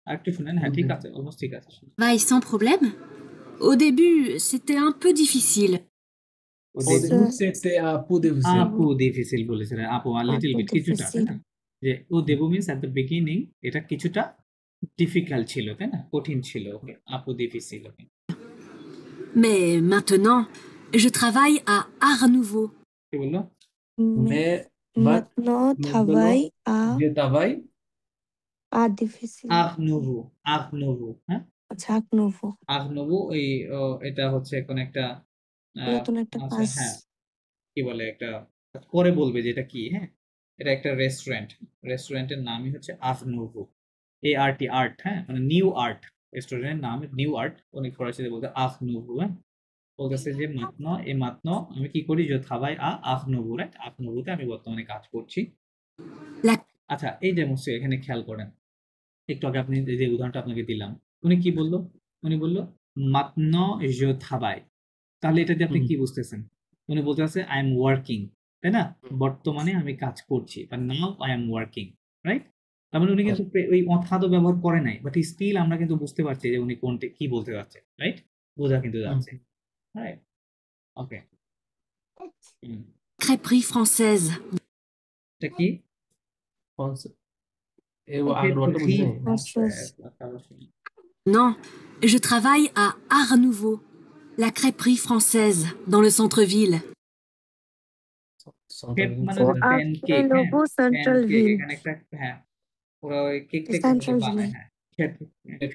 আরেকটু শুনেন, হ্যাঁ, ঠিক আছে, অলমোস্ট ঠিক আছে। Travail sans problème? Au début, c'était un peu difficile. ও ও দেখুন, দ্য সেতে পু ডিফিসিল। আপু ডিফিসিল বলেছে, আপু লিটল Apu বিট, কিছুটা, তাই না? যে ও দেবু মিন্স এট দ্য বিগিনিং, এটা কিছুটা ডিফিকাল্ট ছিল, তাই না? কঠিন ছিল, ওকে, আপু ডিফিসিল, ওকে। Mais maintenant, je travaille à Art Nouveau. কি বললো? মে বাট Maintenant, travail à যে তাবাই difficile. আহ নভু, হ্যাঁ, আচ্ছা, Art Nouveau. আহ নভু, ওই এটা হচ্ছে কোন একটা নতুন একটা আচ্ছা, কাজ। হ্যাঁ, কি বলে, একটা পরে বলবে যে এটা কি, হ্যাঁ, এটা একটা রেস্টুরেন্ট, রেস্টুরেন্টের নামই হচ্ছে আহ নভু, ART, আর্ট, হ্যাঁ, মানে নিউ আর্ট, রেস্টুরেন্টের নাম নিউ আর্ট, অনেক ফরাসিতে বলতে আহ নভু, হ্যাঁ, বলতেছে যে মাত্ন আমি কি করি? যে খাবাই আহ নভু, রাইট, আহ নভুতে আমি বর্তমানে কাজ করছি। La- আচ্ছা, এই যে মুসি এখানে খেয়াল করেন, একটু আগে আপনি যে উদাহরণটা আপনাকে দিলাম, উনি কি বললো? উনি বললো মাত্ন যে থাবাই, তাহলে এটা দিয়ে আপনি কি বুঝতেছেন? উনি বলতে আছে আই এম ওয়ার্কিং, তাই না? বর্তমানে আমি কাজ করছি, বা now I am working, right? তার মানে উনি কিন্তু ওই অথাদো ব্যবহার করে নাই, বাট স্টিল আমরা কিন্তু বুঝতে পারছি যে উনি কোনটা কি বলতে যাচ্ছে, রাইট? বোঝা কিন্তু যাচ্ছে, রাইট, ওকে। crêperie française. এটা কি? আগের ওয়ার্ডটা বুঝি নাই। Française. Non, je travaille à Art Nouveau, La crêperie française, dans le centre-ville. কেপ সেন্ট্রাল মানে ও হচ্ছে প্যান আসলে কেক, হ্যাঁ লোগো সেন্ট্রাল প্যান কেক ভিল। এখানে একটা, হ্যাঁ ওরা ওই কেকটাকে ওভাবে সেন্ট্রাল ভিল। বানায়, হ্যাঁ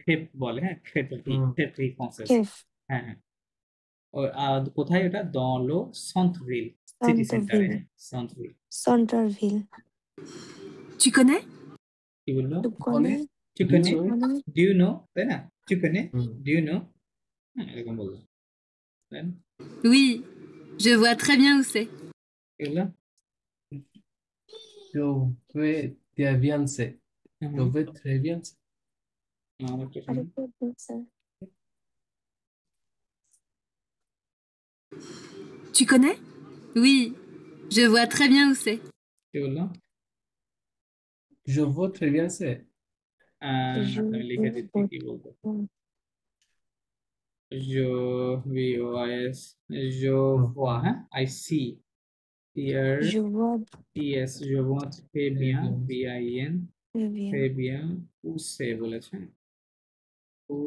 খেপ বলে, হ্যাঁ খেপি ফ্রান্সেস, হুম, কেফ। হ্যাঁ হ্যাঁ কোথায় ওটা দলো সন্থভিল সিটি সেন্টারে, সেন্ট্রাল হ্যাঁ সন্থভিল। সেন্ট্রাল ভিল। Tu connais? কি বললো? ওখানে চিকেনে, ডিউনো ডু ইউ নো, তাই না? চিকেনে, হুম ডু ইউ নো, হ্যাঁ এরকম বললো, তাই না? Oui, je vois très bien où c'est. এগুলো Dove Traviance হ্যাঁ হ্যাঁ Dove Traviance আমার তো শোনো। আরেকটা বলছে। Tu connais? Oui, je vois très bien où c'est. কি বললো? Je vois Traviance আমি লিখে দিচ্ছি কি বলবো। Je vois, je vois, hein? I see here, Je vois yes, je vois très bien, Traviance bien, très bien. très bien, où c'est বলেছে, ও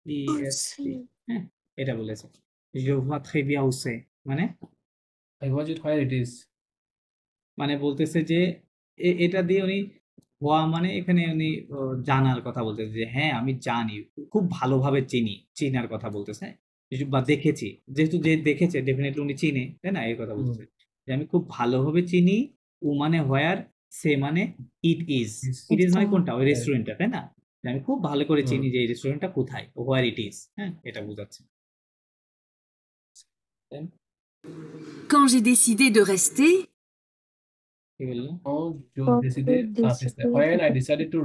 EST, হ্যাঁ এটা বলেছে je vois très bien où c'est, মানে I watch it where it is মানে বলতেছে যে এটা দিয়ে উনি হওয়া মানে এখানে উনি জানার কথা বলতেছে যে হ্যাঁ আমি জানি, খুব ভালোভাবে চিনি, চিনার কথা বলতেছে, বা দেখেছি, যেহেতু যে দেখেছে ডেফিনেটলি উনি চিনে, তাই না, এই কথা হুম বলতেছে যে আমি খুব ভালোভাবে চিনি, ও মানে হোয়ার, সে মানে it is, is it is মানে এটা কোনটা, ওই where রেস্টুরেন্টটা, তাই না, যে আমি খুব ভালো করে হুম চিনি যে এই রেস্টুরেন্টটা কোথায়, হোয়ার ইট ইজ, হ্যাঁ এটা বোঝাচ্ছে, তাই না? Quand j'ai décidé de rester, কি বললো? quand je কবে décidé decision when I decided to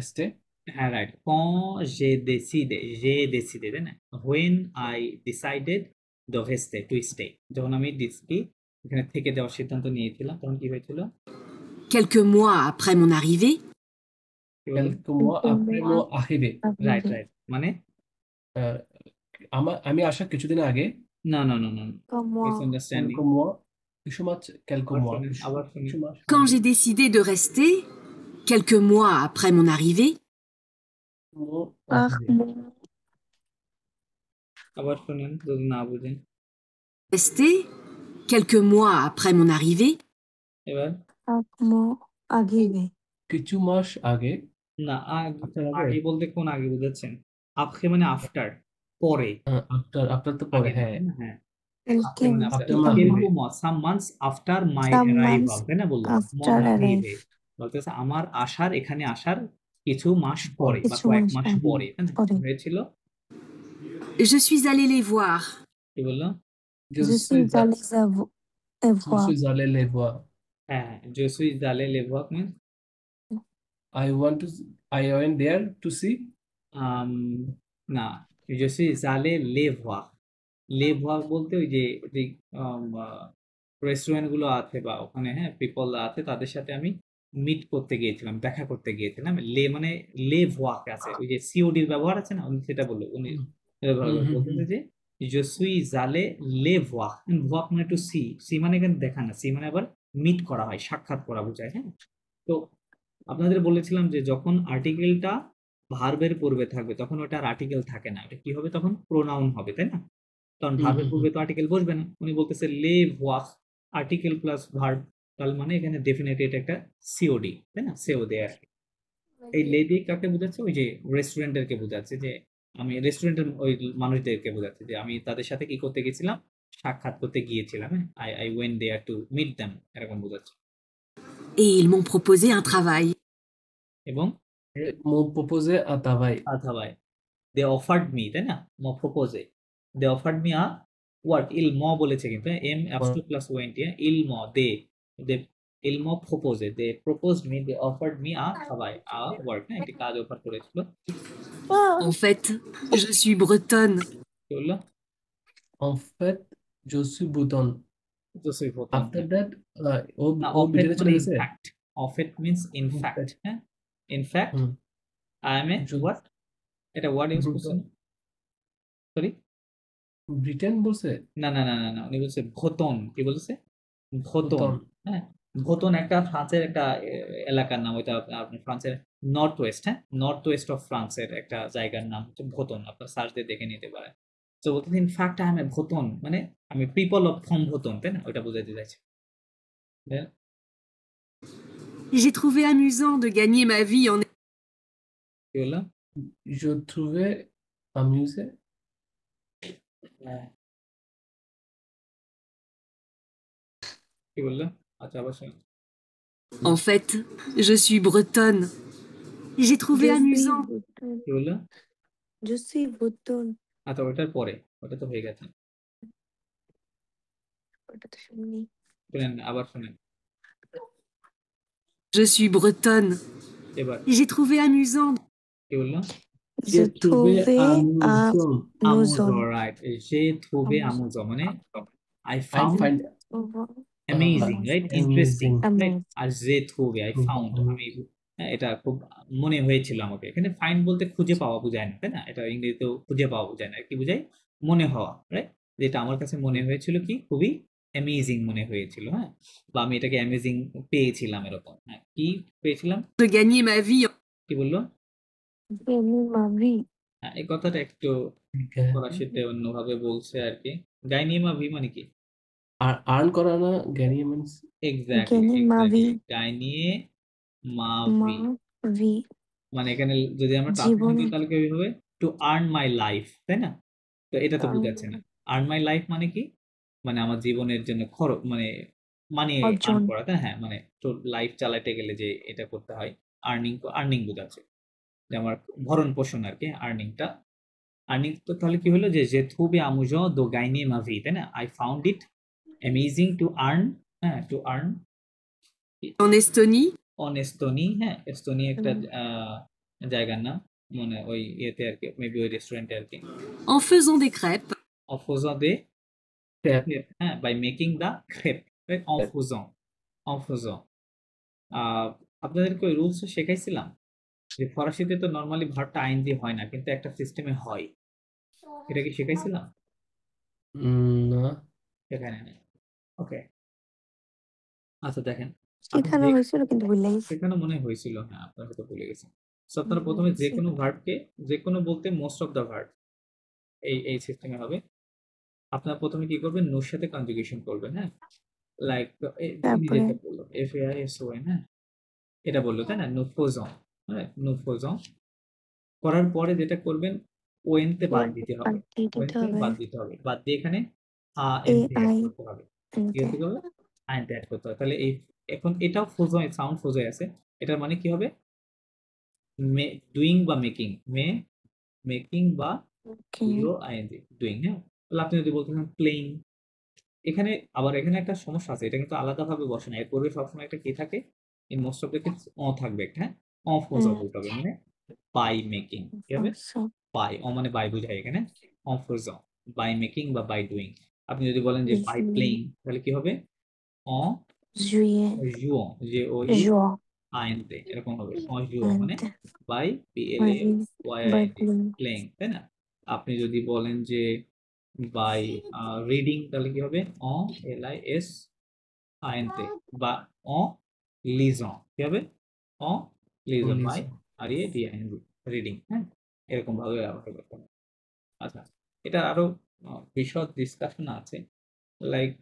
stay হ্যাঁ রাইট, quand j'ai décidé, তাই না, when I decided de rester, to stay, যখন আমি কি এখানে থেকে যাওয়ার সিদ্ধান্ত নিয়েছিলাম তখন কি হয়েছিল, quelques mois après mon arrivée, কি বললো? quelques mois après mon arrivée right right মানে আহ, আমি আসার কিছুদিন আগে না না না না মিসআন্ডারস্ট্যান্ডিং, quelques mois কিছু মাস quelques আবার mois শুনেন কিছু আবার শুনেন, কিছু মাস quand আগে j'ai décidé de rester, quelques mois après mon arrivée, mon par arrivée আবার শুনেন যদি না বুঝেন, rester, quelques mois après mon arrivée, এবার mon arrivé। কিছু মাস আগে না আপনার আগে আগে বলতে কোন আগে বুঝাচ্ছেন, আপকে মানে আফটার, পরে, আপনার আপনার তো পরে আগে না, হ্যাঁ তাই না? হ্যাঁ আপকে Quelques মানে আফটার, আপনার মানে quelques arrivée mois, some months after my some arrival, months তাই না, বললো mon after arrive, arrive। বলতেছে আমার আসার, এখানে আসার কিছু মাস পরে পরে বা কিছু কয়েক মাস মাস আগে পরে, তাই না? পরে। কি হয়েছিল, je suis allée les voir. কি বললো? je Je suis suis allée je voir। suis allé les voir হ্যাঁ je suis allé les voir means I want to I went there to see আম, না je suis allé les voir, les voir বলতে ওই যে restaurant গুলো আছে বা ওখানে, হ্যাঁ পিপল আছে তাদের সাথে আমি মিট করতে গিয়েছিলাম, দেখা করতে গিয়েছিলাম, লে মানে লে ভোয়াক আছে, ওই যে সিওডির ব্যবহার আছে না, উনি সেটা বললো, উনি হুম ব্যবহার হুম করে হুম বলতেছে যে je suis allé les voir, ভোয়াক মানে টু সি, সি মানে এখানে দেখা না, সি মানে আবার মিট করা হয়, সাক্ষাৎ করা বোঝায়, হ্যাঁ। তো আপনাদের বলেছিলাম যে যখন আর্টিকেলটা ভার্বের পূর্বে থাকবে তখন ওটা আর আর্টিকেল থাকে না, এটা কি হবে তখন, প্রোনাউন হবে, তাই না, কারণ হুম ভার্বের হুম পূর্বে তো আর্টিকেল বসবে না, উনি বলতেছে লে ওয়াক, আর্টিকেল প্লাস ভার্ব, তার মানে এখানে ডেফিনেটলি এটা একটা সিওডি, তাই না, সিওডি আর কি। এই লেডি কাকে বোঝাচ্ছে, ওই যে রেস্টুরেন্টেরকে বোঝাচ্ছে, যে আমি রেস্টুরেন্টের ওই মানুষদেরকে বোঝাচ্ছে যে আমি তাদের সাথে কি করতে গেছিলাম, সাক্ষাৎ করতে গিয়েছিলাম, হ্যাঁ I went there to meet them, এরকম বোঝাচ্ছে। Et ils m'ont proposé un travail. এবং m'ont proposé un travail অথবা দে অফার্ড মি, তাই না, ম প্রপোজে, they offered me a work, ইল ম বলেছে কিন্তু, এম অ্যাপস টু প্লাস ওয়েন্টি, ইল ম দে, দে ইল ম প্রপোজে, they proposed me, they offered me a সবাই আ ওয়ার্ক, না একটি কাজ অফার করেছিল, En fait, je suis bretonne. কি বললো, en fait je suis Bhutan জোসেফ হতন, after হ্যাঁ that ও না, ও অফেট ব্রিটেনে মানে চলে গেছে ইনফ্যাক্ট, অফেট মিন্স in ইনফ্যাক্ট, fact হ্যাঁ in fact hmm I am a জ- হোয়াট, এটা ওয়ার্ড ইউজ করছে Bhutan না, সরি, ব্রিটেন বলছে না না না না না উনি বলছে ভোতন, কি বলছে, ভোতন, Bhutan হ্যাঁ ভোতন একটা ফ্রান্সের একটা এলাকার নাম, ওইটা আপনি ফ্রান্সের নর্থ ওয়েস্ট, হ্যাঁ নর্থ ওয়েস্ট অফ ফ্রান্সের একটা জায়গার নাম হচ্ছে ভোতন, আপনার সার্চ দিয়ে দেখে নিতে পারেন, তো বলতেছে ইনফ্যাক্ট আই এম এ ভোতন, মানে আমি পিপল অফ ফ্রম ভোতন, তাই না? ওইটা বোঝাতে চাইছে। Then, J'ai trouvé amusant de gagner ma vie en... কি বললো? Je trouvais amusé. কি বললো? আচ্ছা আবার শোনো। En fait, je suis bretonne. J'ai trouvé Je suis amusant. bretonne. কি বললো? Je suis bretonne. আচ্ছা ওটার পরে, ওটা তো হয়ে গেছে। ওটা তো শুনিনি। শুনেন আবার শুনেন Je suis bretonne. এবার। J'ai trouvé amusant. কি বললো? Je J'ai trouvé trouvais amusant. আমুজো, amusant. Right. যে থ্রুবে Amusant. আমুজো মানে I I found find amazing, right, interesting, amazing. Right. Amazing. আর যে থ্রুবে আই ফাউন্ড, আমি এটা খুব মনে হয়েছিল আমাকে। এখানে ফাইন্ড বলতে খুঁজে পাওয়া বোঝায় না, তাই না? এটা ইংরেজিতেও খুঁজে পাওয়া বোঝায় না, কি বোঝায়? মনে হওয়া, রাইট। যেটা আমার কাছে মনে হয়েছিল কি খুবই অ্যামেজিং মনে হয়েছিল, হ্যাঁ, বা আমি এটাকে অ্যামেজিং পেয়েছিলাম, এরকম। হ্যাঁ, কি পেয়েছিলাম? De gagner ma vie. কি বললো? Gagner ma vie. হ্যাঁ, এই কথাটা একটু ফরাসিতে অন্যভাবে বলছে আর কি। গাইনিমা ভি মানে কি? আর আর্ন করা না, জ্ঞানী means exactly, Gagner ma exactly, vie. গাইনিয়ে মা Ma ভি। vie. মানে এখানে যদি আমরা ট্রান্সলেশন জীবন করি তাহলে কি হবে? টু আর্ন মাই লাইফ, তাই না? তো এটা তো বোঝাচ্ছে না। আর্ন মাই লাইফ মানে কি? মানে আমার জীবনের জন্য খরচ, মানে মানি আর্ন অর্জন। করা, তাই, হ্যাঁ, মানে তো লাইফ চালাতে গেলে যে এটা করতে হয়, আর্নিং, আর্নিং বোঝাচ্ছে যে আমার ভরণ পোষণ আর কি, আর্নিংটা। আর্নিং তো তাহলে কি হলো, যে যে থুবে আমুজো দো গাইনে মাভি, তাই না? I found it amazing to earn, হ্যাঁ, টু আর্ন En Estonie, অন এস্তোনি। হ্যাঁ, এস্তোনি একটা হুম। জায়গার নাম, মানে ওই ইয়েতে আর কি, মেবি ওই রেস্টুরেন্টে আর কি। en faisant des crêpes. En faisant des crêpes, হ্যাঁ, by making the crepe, right? En faisant আপনাদেরকে ওই রুলস শেখাইছিলাম যে ফরাসিতে তো নর্মালি ভার্বটা আইএনজি হয় না, কিন্তু একটা সিস্টেমে হয়। এটা কি শেখাইছিলাম? না। সেখানে নেই। ওকে, আচ্ছা দেখেন, আপনি শেখানো যে হয়েছিল কিন্তু ভুলে গেছি। সেখানে মনে হয়েছিল, হ্যাঁ, আপনার হয়তো ভুলে গেছেন। সো আপনারা ভুলে প্রথমে যে গেছি। কোনো ভার্বকে, যে কোনো বলতে মোস্ট অফ দ্য ভার্ব এই সিস্টেমে হবে। আপনারা প্রথমে কি করবেন? নোর সাথে কনজুগেশন করবেন, হ্যাঁ। লাইক ইনি তারপরে যেটা বললো FAISON, হ্যাঁ, এটা বললো, তাই না? নুফোজন, হ্যাঁ, নুফোজন করার পরে যেটা করবেন, ওয়েনতে বাদ দিতে হবে। বাদ দিয়ে দিতে ওয়েনতে হবে। বাদ দিতে হবে, বাদ দিয়ে এখানে এ এনতে অ্যাড আই করতে হবে। কি এনতে। হতে হবে? আইনতে অ্যাড করতে হবে। তাহলে এই এখন এটাও ফোজয়, সাউন্ড ফোজয় আছে। এটার মানে কি হবে? মে ডুইং বা মেকিং, মেকিং বা ওকে। আইএনজি ডুইং, হ্যাঁ। তাহলে আপনি যদি বলতেন প্লেইং, এখানে আবার এখানে একটা সমস্যা আছে, এটা কিন্তু আলাদাভাবে বসে না, এর পূর্বে সবসময় একটা কি থাকে, in most of the case থাকবে একটা, হ্যাঁ। ফোজা বলতে হবে, মানে বাই মেকিং। কি হবে? বাই, মানে বাই বুঝায় এখানে। ফোজা, বাই মেকিং বা বাই ডুইং। আপনি যদি বলেন যে বাই প্লেইং, তাহলে কি হবে? অন জুয়ে। জুয়ো, যে ওই জুয়া। আইনতে, এরকম হবে। অন জুয়ো মানে এনতে। By by PLAYING, playing. Playing, তাই না? আপনি যদি বলেন যে বাই রিডিং, তাহলে কি হবে? LIS বা অ লিজন, কি হবে? অ লিজন, বাই RADING, রিডিং, হ্যাঁ, এরকম ভাবে ব্যবহার করতে হবে। আচ্ছা, এটা আরো বিশদ ডিসকাশন আছে, লাইক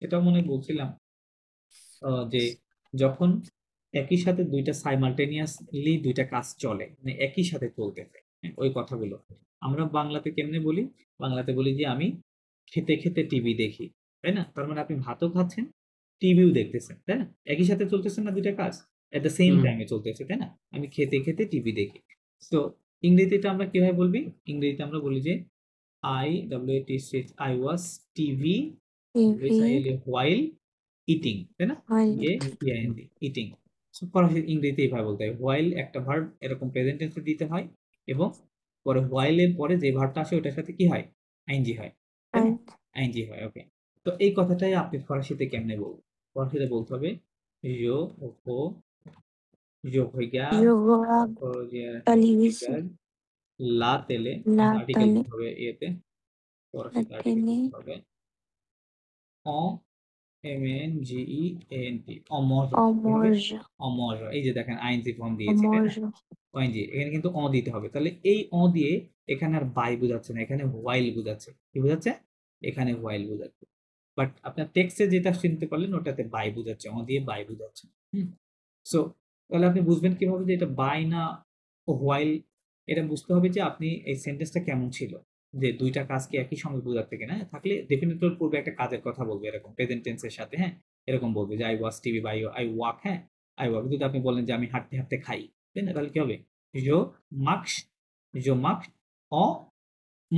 এটা মনে হয় বলছিলাম যে যখন একই সাথে দুইটা সাইমালটেনিয়াসলি দুইটা কাজ চলে, মানে একই সাথে চলতেছে, হ্যাঁ, ওই কথাগুলো আমরা বাংলাতে কেমনে বলি? বাংলাতে বলি যে আমি খেতে খেতে টিভি দেখি, তাই না? তার মানে আপনি ভাতও খাচ্ছেন, টিভিও দেখতেছেন, তাই না? একই সাথে চলতেছে না দুইটা কাজ, এট দ্য সেম টাইমে চলতেছে, তাই না? আমি খেতে খেতে টিভি দেখি। তো ইংরেজিতে আমরা কিভাবে বলবি? ইংরেজিতে আমরা বলি যে I was TV TV while eating, তাই না? ইটিং। ফরাসি ইংরেজিতে এইভাবে বলতে হয়, হোয়াইল একটা ভার্ব এরকম প্রেজেন্ট টেন্সে দিতে হয়, এবং পরে হোয়াইলের পরে যে ভার্বটা আসে ওটার সাথে কি হয়? আইএনজি হয়, তাই না? আইএনজি হয়, ওকে। তো এই কথাটাই আপনি ফরাসিতে কেমনে বলবেন? ফরাসিতে বলতে হবে yo yo যোগা টেলিভিশন লা তেলে, লা আর্টিকেল তালে দিতে হবে ইয়েতে, ফরাসিতে আর্টিকেল তেলে দিতে হবে MNGEANT, অমর। কি হবে? অমর্য। অমর। এই যে দেখেন আইএনজি ফর্ম দিয়েছি, তাই না? অমর্য। ওএনজি, এখানে কিন্তু অ দিতে হবে। তাহলে এই অ দিয়ে এখানে আর বাই বোঝাচ্ছে না, এখানে হোয়াইল বোঝাচ্ছে। কি বোঝাচ্ছে? এখানে হোয়াইল বোঝাচ্ছে। বাট আপনার টেক্সটে যেটা শুনতে পারলেন ওটাতে বাই বোঝাচ্ছে, অ দিয়ে বাই বোঝাচ্ছে। সো তাহলে আপনি বুঝবেন কিভাবে যে এটা বাই না হোয়াইল। এটা বুঝতে হবে যে আপনি এই সেন্টেন্সটা কেমন ছিল, যে দুইটা কাজকে একই সঙ্গে বোঝাচ্ছে কিনা। হ্যাঁ, থাকলে ডেফিনেটলি পূর্বে একটা কাজের কথা বলবে, এরকম প্রেজেন্ট টেন্সের সাথে। হ্যাঁ, এরকম বলবে যে I watch TV by I walk. হ্যাঁ, আই ওয়াক। যদি আপনি বলেন যে আমি হাঁটতে হাঁটতে খাই, তাই না? তাহলে কি হবে? জো মাক্স, জো মাক্স অ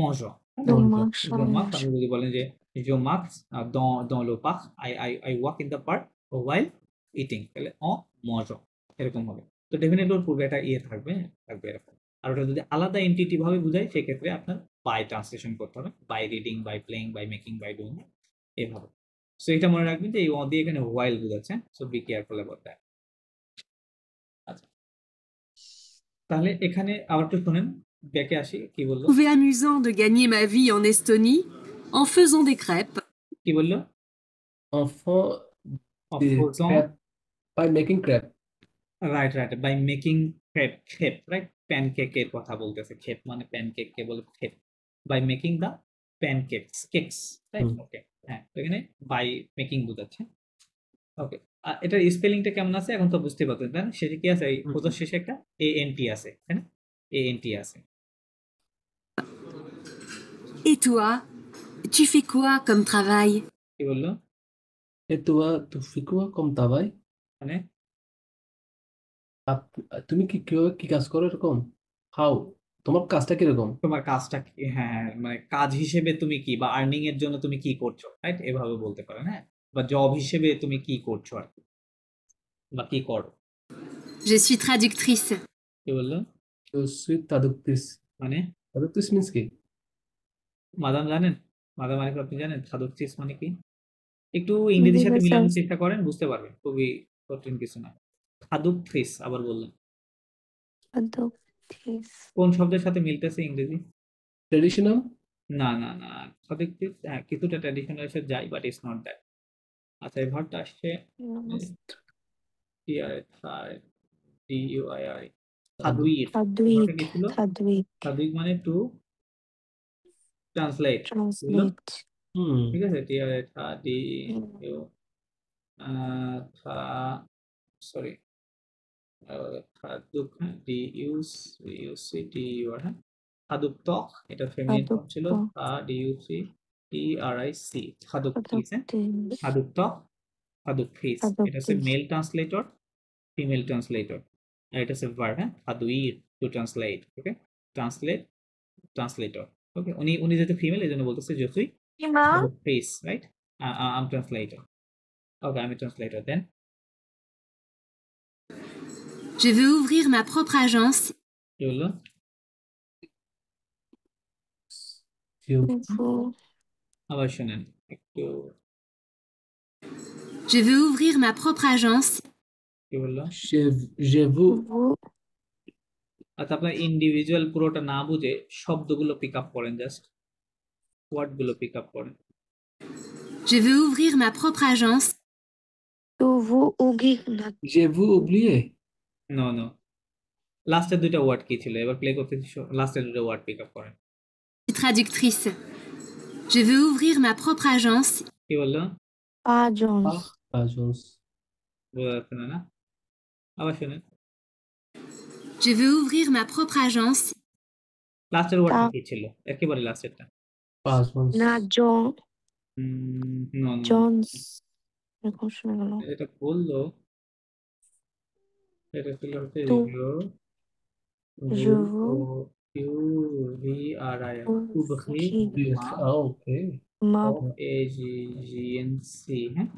mange, হ্যাঁ না? মঞ্জ। মাংস। জো মাক্স, আপনি যদি বলেন যে জো মাক্স dans le parc, I walk in the park while eating, তাহলে অ mange এরকম হবে। তো ডেফিনেটলি ওর পূর্বে একটা ইয়ে থাকবে, থাকবে এরকম। আর ওটা যদি আলাদা এন্টিটি ভাবে বোঝায় সেক্ষেত্রে আপনার বাই ট্রান্সলেশন করতে হবে, by reading, by playing, by making, by doing, এভাবে। সো এটা মনে রাখবেন যে এই অ দিয়ে এখানে হোয়াইল বোঝাচ্ছে। So be careful about that. আচ্ছা, তাহলে এখানে আবার একটু শুনেন, ব্যাকে আসি কি বললো। Trouvé amusant de gagner ma vie en Estonie en faisant des crêpes. কি বললো? Enfant অফ de crêpe by making crêpe. Right, right, by making খেপ। খেপ, রাইট, প্যানকেকের কথা বলতেছে। খেপ মানে প্যানকেক কে বলে খেপ। By making the pancakes, cakes, right. Hmm. Okay, হ্যাঁ, তো এখানে বাই মেকিং বোঝাচ্ছে। ওকে, এটার স্পেলিংটা কেমন আছে এখন তো বুঝতে পারছেন, তাই না? সেটা কি আছে? এই খোঁজার শেষে একটা এএনটি আছে, তাই না? এএনটি আছে। Et toi, tu fais quoi comme travail? কি বললো? Et toi, tu fais quoi comme travail? মানে তুমি কি কিভাবে কি কাজ করো এরকম? হাউ, তোমার কাজটা কিরকম? তোমার কাজটা কি? হ্যাঁ, হ্যাঁ, মানে কাজ হিসেবে তুমি কি, বা আর্নিং এর জন্য তুমি কি করছো, রাইট, এভাবে বলতে পারেন। হ্যাঁ, বা জব হিসেবে তুমি কি করছো আর কি, বা কি করো। Je suis traductrice. কি বললো? Je suis traductrice. মানে Traductrice means কি? মাদাম জানেন? মাদাম আরিফ, আপনি জানেন traductrice মানে কি? একটু ইংরেজির সাথে মিলানোর চেষ্টা করেন, বুঝতে পারবেন। খুবই কঠিন কিছু না। traductrice আবার বললেন, traductrice. কোন শব্দের সাথে মিলতেছে ইংরেজি? Traditional? না, না, না, traductrice হ্যাঁ কিছুটা ট্র্যাডিশনাল সাথে যায়, বাট ইটস নট দ্যাট। আচ্ছা, এই ভার্বটা আসছে No. TRDUIR, traduire। Traduit. ভার্বটা কি ছিল? Traduit. traduire মানে টু ট্রান্সলেট, বুঝলো? Translate. হুম। ঠিক আছে, Mm. সরি, খাদুক, হ্যাঁ, DUCTUR, হ্যাঁ, খাদুকটক, এটা ফেমিনিন ফর্ম ছিল। DUCTRIC, খাদুকটিস, হ্যাঁ, Traductrice. খাদুকটক, খাদুকফিস। এটা হচ্ছে Traductrice. Male translator, female translator. আর এটা হচ্ছে ভার্ব, হ্যাঁ, খাদুইর, to translate. Okay, translate, translator. Okay, উনি উনি যেহেতু ফিমেল এই জন্য বলতেছে জসুই Ima. খাদুকফিস, রাইট। I'm translator. ওকে, আমি translator. Then Je veux ouvrir ma propre agence. কি বললো? Vous. আবার শোনেন একটু। Je veux ouvrir ma propre agence. কি বললো? Je vous. Vous. আচ্ছা, আপনার ইন্ডিভিজুয়াল পুরোটা না বুঝে শব্দগুলো পিক আপ করেন, জাস্ট ওয়ার্ড গুলো পিক আপ করেন। Je veux ouvrir ma propre agence. Vous ouvrir la. Je vous oublié. No, no, লাস্টের দুইটা ওয়ার্ড কি ছিল? এবার প্লে করতে লাস্টের দুটো ওয়ার্ড পিক আপ করেন। Je suis traductrice. Je veux ouvrir ma propre agence. কি বললো? Agence. Agence. বোঝা যাচ্ছে না, না? আবার শোনেন। Je veux ouvrir ma propre agence. লাস্টের ওয়ার্ডটা Ta. কি ছিল? একেবারে লাস্টেরটা। Agence. Na John. No, no, Jones. এরকম শোনা গেল। এটা বললো, এটা ছিল হচ্ছে তো je U vous V R I R, উবহি ouvrir মা, ওকে। ma এজিএনসি, হ্যাঁ,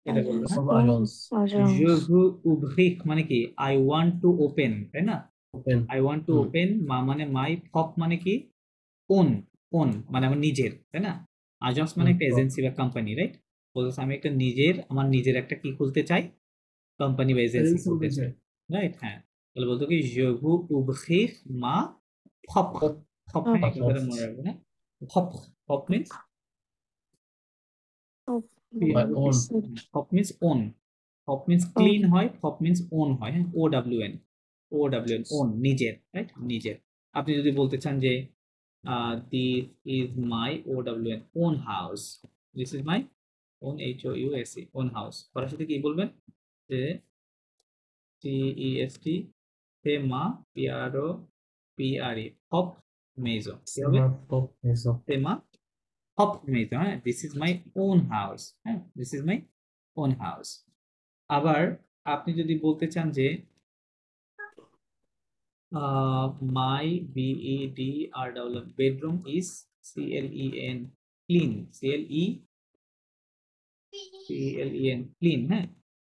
এটা বললো, হ্যাঁ। Agence. Je agence. veux ouvrir মানে কি? I want to open, তাই না? Open. I want to open, মা মানে মাই, ফক মানে কি? ওন, ওন মানে আমার নিজের, তাই না? আজন্স মানে একটা এজেন্সি বা কোম্পানি, রাইট? বলতেছে আমি একটা নিজের, আমার নিজের একটা কি খুলতে চাই, কোম্পানি বা এজেন্সি খুলতে চাই, রাইট? হ্যাঁ, তাহলে বলতো কি je veux ouvrir ma propre, propre, হ্যাঁ, এই কথাটা মনে রাখবেন, হ্যাঁ। propre, propre means My own. হপ মিন্স ওন, হপ মিন্স ক্লিন হয়, হপ মিন্স ওন হয়, হ্যাঁ, O W N, O W N, own, নিজের, রাইট, নিজের। আপনি যদি বলতে চান যে this is my O W N own house, this is my own, H O U S E, own house, পরের সাথে কি বলবেন যে টি ই এস টি, তে মা, P R O P R ই, হপ মেজো, কি হবে My pop is a তে মা হপ মেজো, হ্যাঁ, this is my own house, হ্যাঁ, this is my own house. আবার আপনি যদি বলতে চান যে মাই বিইডি আর double bedroom is CLEN clean, CLEN clean, হ্যাঁ,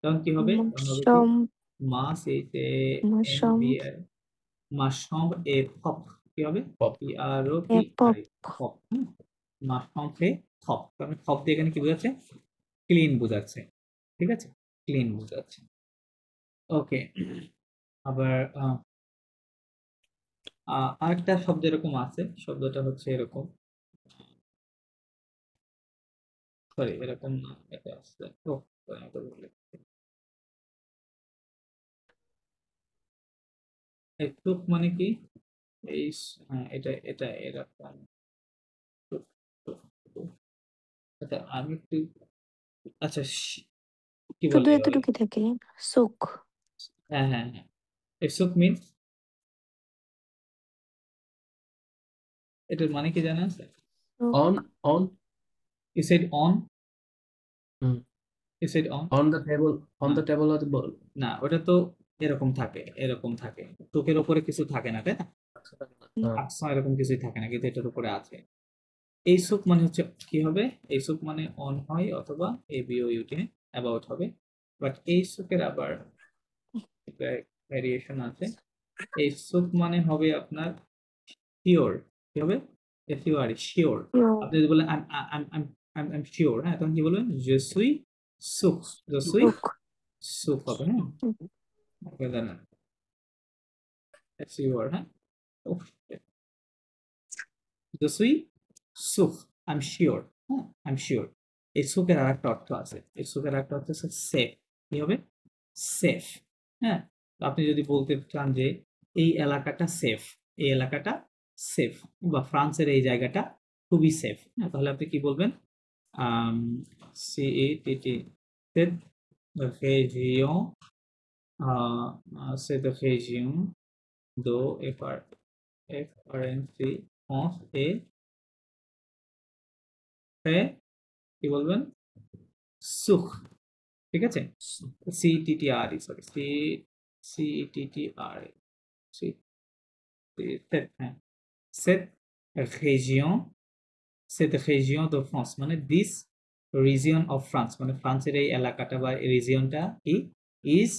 তখন কি হবে, তখন হবে কি Masham. মা সেইতে Masham. মা সম্ভ এ ফপ, কি হবে pop. P R O P R Pop. ই, ফপ, মা সম্ভ এ ফপ, কারণ ফপ দিয়ে এখানে কি বোঝাচ্ছে, ক্লিন বোঝাচ্ছে, ঠিক আছে, ক্লিন বোঝাচ্ছে। ওকে, আবার আরেকটা শব্দ এরকম আছে, শব্দটা হচ্ছে এরকম, সরি এরকম না, এটা আছে, ও আমি তো ভুলে গেছি। এই টুক মানে কি, এই হ্যাঁ, এটা এটা এরকম, টুক, টুক, টুক। আচ্ছা আমি একটু, আচ্ছা কি বলে শুধু বলে, এতটুকু থাকে সুখ। হ্যাঁ হ্যাঁ হ্যাঁ, এই সুক মিন্স, এটার মানে কি জানা আছে, On. You said on, Hmm. You said on, On the table. On the table of the ball. না ওটা তো এরকম থাকে, এরকম থাকে, চোখের ওপরে কিছু থাকে না, তাই না, আকসা এরকম কিছুই থাকে না, কিন্তু এটার উপরে আছে। এই সুপ মানে হচ্ছে কি হবে, এই সুপ মানে অন হয় অথবা A B O U T about হবে, বাট এই সুপের আবার ভ্যারিয়েশন আছে। এই সুপ মানে হবে আপনার শিওর, কি হবে, এফ ইউ আর শিওর। আপনি যদি বলেন আই এম শিওর, হ্যাঁ, তখন কি বলবেন, je suis সুখ, je suis সুখ। সুখ হবে, হ্যাঁ, ওকে জানেন, এফ ইউ আর, হ্যাঁ, je suis সুখ, আই এম শিওর, হ্যাঁ, আই এম শিওর। এই সুখের আর একটা অর্থ আছে, এই সুখের আর একটা অর্থ হচ্ছে সেফ, কি হবে, সেফ, হ্যাঁ, তো আপনি যদি বলতে চান যে এই এলাকাটা সেফ, এই এলাকাটা সেফ, বা ফ্রান্সের এই জায়গাটা খুবই সেফ, হ্যাঁ, তাহলে আপনি কি বলবেন, CETT, cette région, cette région de FRNC France est très, কি বলবেন, সুখ, ঠিক আছে, CTTR, সরি CTTR, হ্যাঁ, cette région, cette région de France মানে দিস রিজিয়ন অফ ফ্রান্স, মানে ফ্রান্সের এই এলাকাটা বা রিজিয়নটা কি, ইজ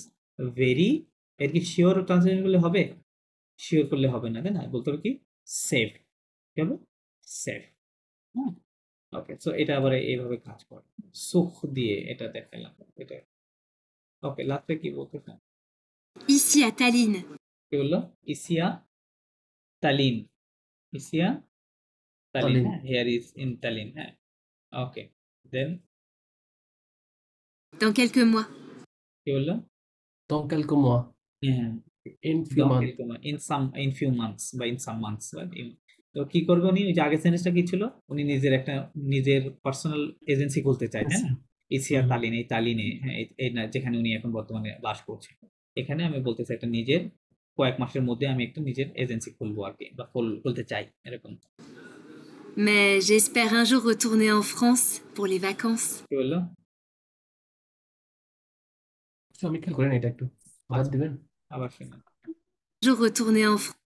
ভেরি, এর কি শিওর ট্রান্সলেশন করলে হবে, শিওর করলে হবে না, তাই না, বলতে হবে কি সেফ, কি হবে, সেফ, হ্যাঁ, ওকে, সো এটা আবার এইভাবে কাজ করে, সুখ দিয়ে এটা দেখালাম, এটা, ওকে, লাস্টে কি বলতে চান, Ici à Tallinn. কি বললো, ইসিয়া তালিন, ইসিয়া তালিন, Tallinn. হ্যাঁ, হিয়ার ইজ ইন তালিন, হ্যাঁ, ওকে, দেন Dans quelques mois. কি বললো, Dans quelques mois. হ্যাঁ, In few months. In few months বা ইন সাম মান্থস, তো কি করবে উনি, ওই যে আগের সেন্টেন্সটা কি ছিল, উনি নিজের একটা নিজের পার্সোনাল এজেন্সি খুলতে চায়, তাই না, এশিয়া হুম। তালিন, এই তালিনে, হ্যাঁ, এই না যেখানে উনি এখন বর্তমানে বাস করছে, এখানে আমি বলতে চাই একটা নিজের, কয়েক মাসের মধ্যে আমি একটা নিজের এজেন্সি খুলবো আর কি, বা খুলতে চাই এরকম, Mais j'espère un jour retourner en France pour les vacances. কি বললো, আমি খেয়াল করি না এটা একটু বাদ দিবেন। আবার শুনুন, Un jour retourner en France.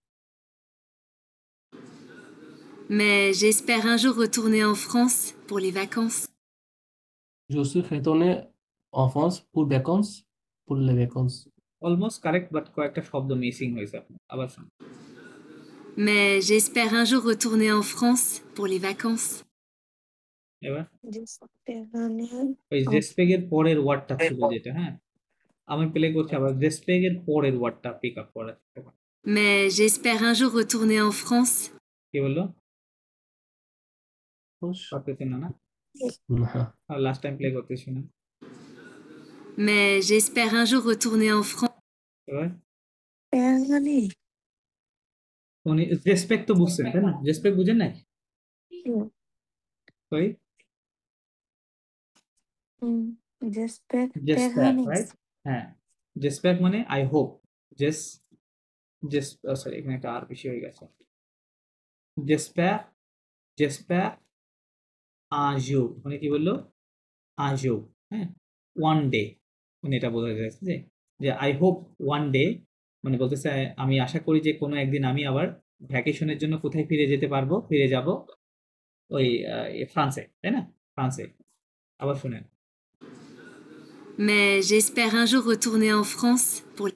Mais j'espère un jour retourner en France pour les vacances. Je suis retourné en France pour vacances. Pour les vacances. Almost correct, but কয়েকটা শব্দ মিসিং হয়েছে আপনার, আবার শুনুন, Mais j'espère un jour retourner en France pour les vacances. এবার Mediterranean ওই of জেসপেগের পরের ওয়ার্ডটা ছিল যেটা, হ্যাঁ, আমি প্লে করছি, আবার জেসপেগের পরের ওয়ার্ডটা পিক আপ করার চেষ্টা করো। Mais j'espère un jour retourner en France. কি বললো, France. পারতেছেন না, না, না লাস্ট টাইম প্লে করতেছি না Mais j'espère un jour retourner en France. এবার প্যার মানে উনি রেসপেক্ট তো বুঝছেন তাই না রেসপেক্ট বুঝেন না সরি জেসপেক্ট জেসপ্যাক পেগানিস। রাইট হ্যাঁ জেসপ্যাক মানে আই হোপ জেস জেস সরি এখানে একটা আর বেশি হয়ে গেছে জেসপ্যাক জেসপ্যাক আজও মানে কি বললো আজও হ্যাঁ ওয়ান ডে মানে এটা বোঝা যাচ্ছে যে যে আই হোপ ওয়ান ডে মানে বলতেছে আমি আশা করি যে কোনো একদিন আমি আবার ভ্যাকেশনের জন্য কোথায় ফিরে যাব ওই ফ্রান্সে তাই না ফ্রান্সে আবার শুনেন Mais j'espère un jour retourner en France pour...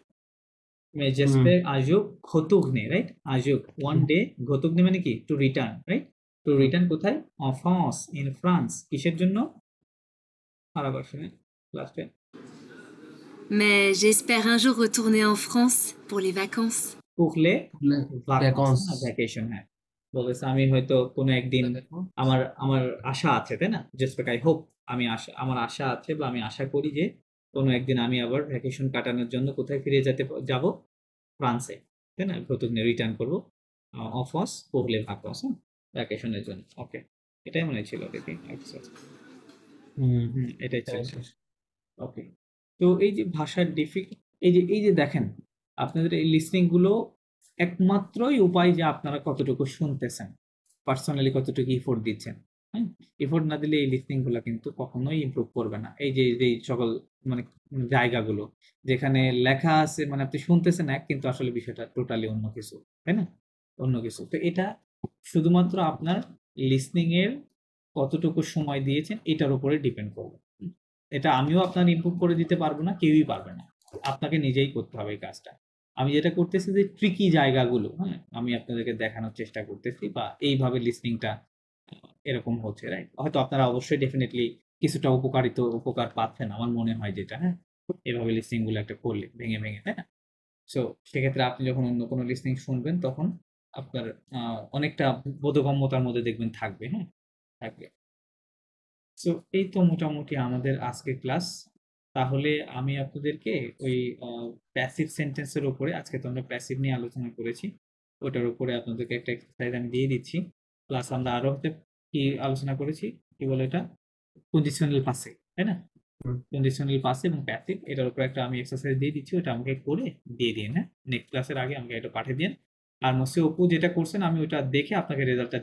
Mais j'espère un jour retourner, right? Un jour, one day, retourner মানে কি? To return, right? To return কোথায়? En France, in France. কিসের জন্য? আরেকবার শুনেন, লাস্টে। Mais j'espère un jour retourner en France pour les vacances. Pour les vacances, ভ্যাকন্স vacation, হ্যাঁ। বলেছে আমি হয়তো কোনো একদিন আমার আশা আছে তাই না জাস্ট আই হোপ আমার আশা আছে বা আমি আশা করি যে কোনো একদিন আমি আবার ভ্যাকেশন কাটানোর জন্য কোথায় ফিরে যাব ফ্রান্সে তাই না প্রথম রিটার্ন করবো অফার্স পড়লে ভাকস ভ্যাকেশনের জন্য ওকে এটাই মনে ছিল দেখি এটাই ছিল ওকে তো এই যে ভাষার এই যে দেখেন আপনাদের এই লিসনিং গুলো একমাত্রই উপায় যে আপনারা কতটুকু শুনতেছেন পার্সোনালি কতটুকু ইফোর্ট দিচ্ছেন হ্যাঁ ইফোর্ট না দিলে এই লিসনিং গুলো কিন্তু কখনোই ইমপ্রুভ করবে না এই যে সকল মানে জায়গাগুলো যেখানে লেখা আছে মানে আপনি শুনতেছেন এক কিন্তু আসলে বিষয়টা টোটালি অন্য কিছু তাই না অন্য কিছু তো এটা শুধুমাত্র আপনার লিসনিং এর কতটুকু সময় দিয়েছেন এটার উপরে ডিপেন্ড করবে এটা আমিও আপনার ইমপ্রুভ করে দিতে পারবো না কেউই পারবে না আপনাকে নিজেই করতে হবে এই কাজটা আমি যেটা করতেছি যে ট্রিকি জায়গাগুলো হ্যাঁ আমি আপনাদেরকে দেখানোর চেষ্টা করতেছি বা এইভাবে লিসনিংটা এরকম হচ্ছে রাইট হয়তো আপনারা অবশ্যই ডেফিনেটলি কিছুটা উপকার পাচ্ছেন আমার মনে হয় যেটা হ্যাঁ এভাবে লিসনিং গুলো একটা করলে ভেঙে ভেঙে তাই না সো সেক্ষেত্রে আপনি যখন অন্য কোনো লিসনিং শুনবেন তখন আপনার অনেকটা বোধগম্যতার মধ্যে দেখবেন থাকবে হ্যাঁ থাকবে সো এই তো মোটামুটি আমাদের আজকের ক্লাস তাহলে আমি আপনাদেরকে ওই প্যাসিভ সেন্টেন্সের উপরে আজকে তো আমরা প্যাসিভ নিয়ে আলোচনা করেছি ওটার উপরে আপনাদেরকে একটা এক্সারসাইজ আমি দিয়ে দিচ্ছি প্লাস আমরা আরো হতে কি আলোচনা করেছি কি বলে এটা কন্ডিশনাল পাসে তাই না কন্ডিশনাল পাসে এবং প্যাসিভ এটার উপরে একটা আমি এক্সারসাইজ দিয়ে দিচ্ছি ওটা আমাকে করে দিয়ে দিন হ্যাঁ নেক্সট ক্লাসের আগে আমাকে এটা পাঠিয়ে দিন আর মোস্টলি অপু যেটা করছেন আমি ওটা দেখে আপনাকে রেজাল্টটা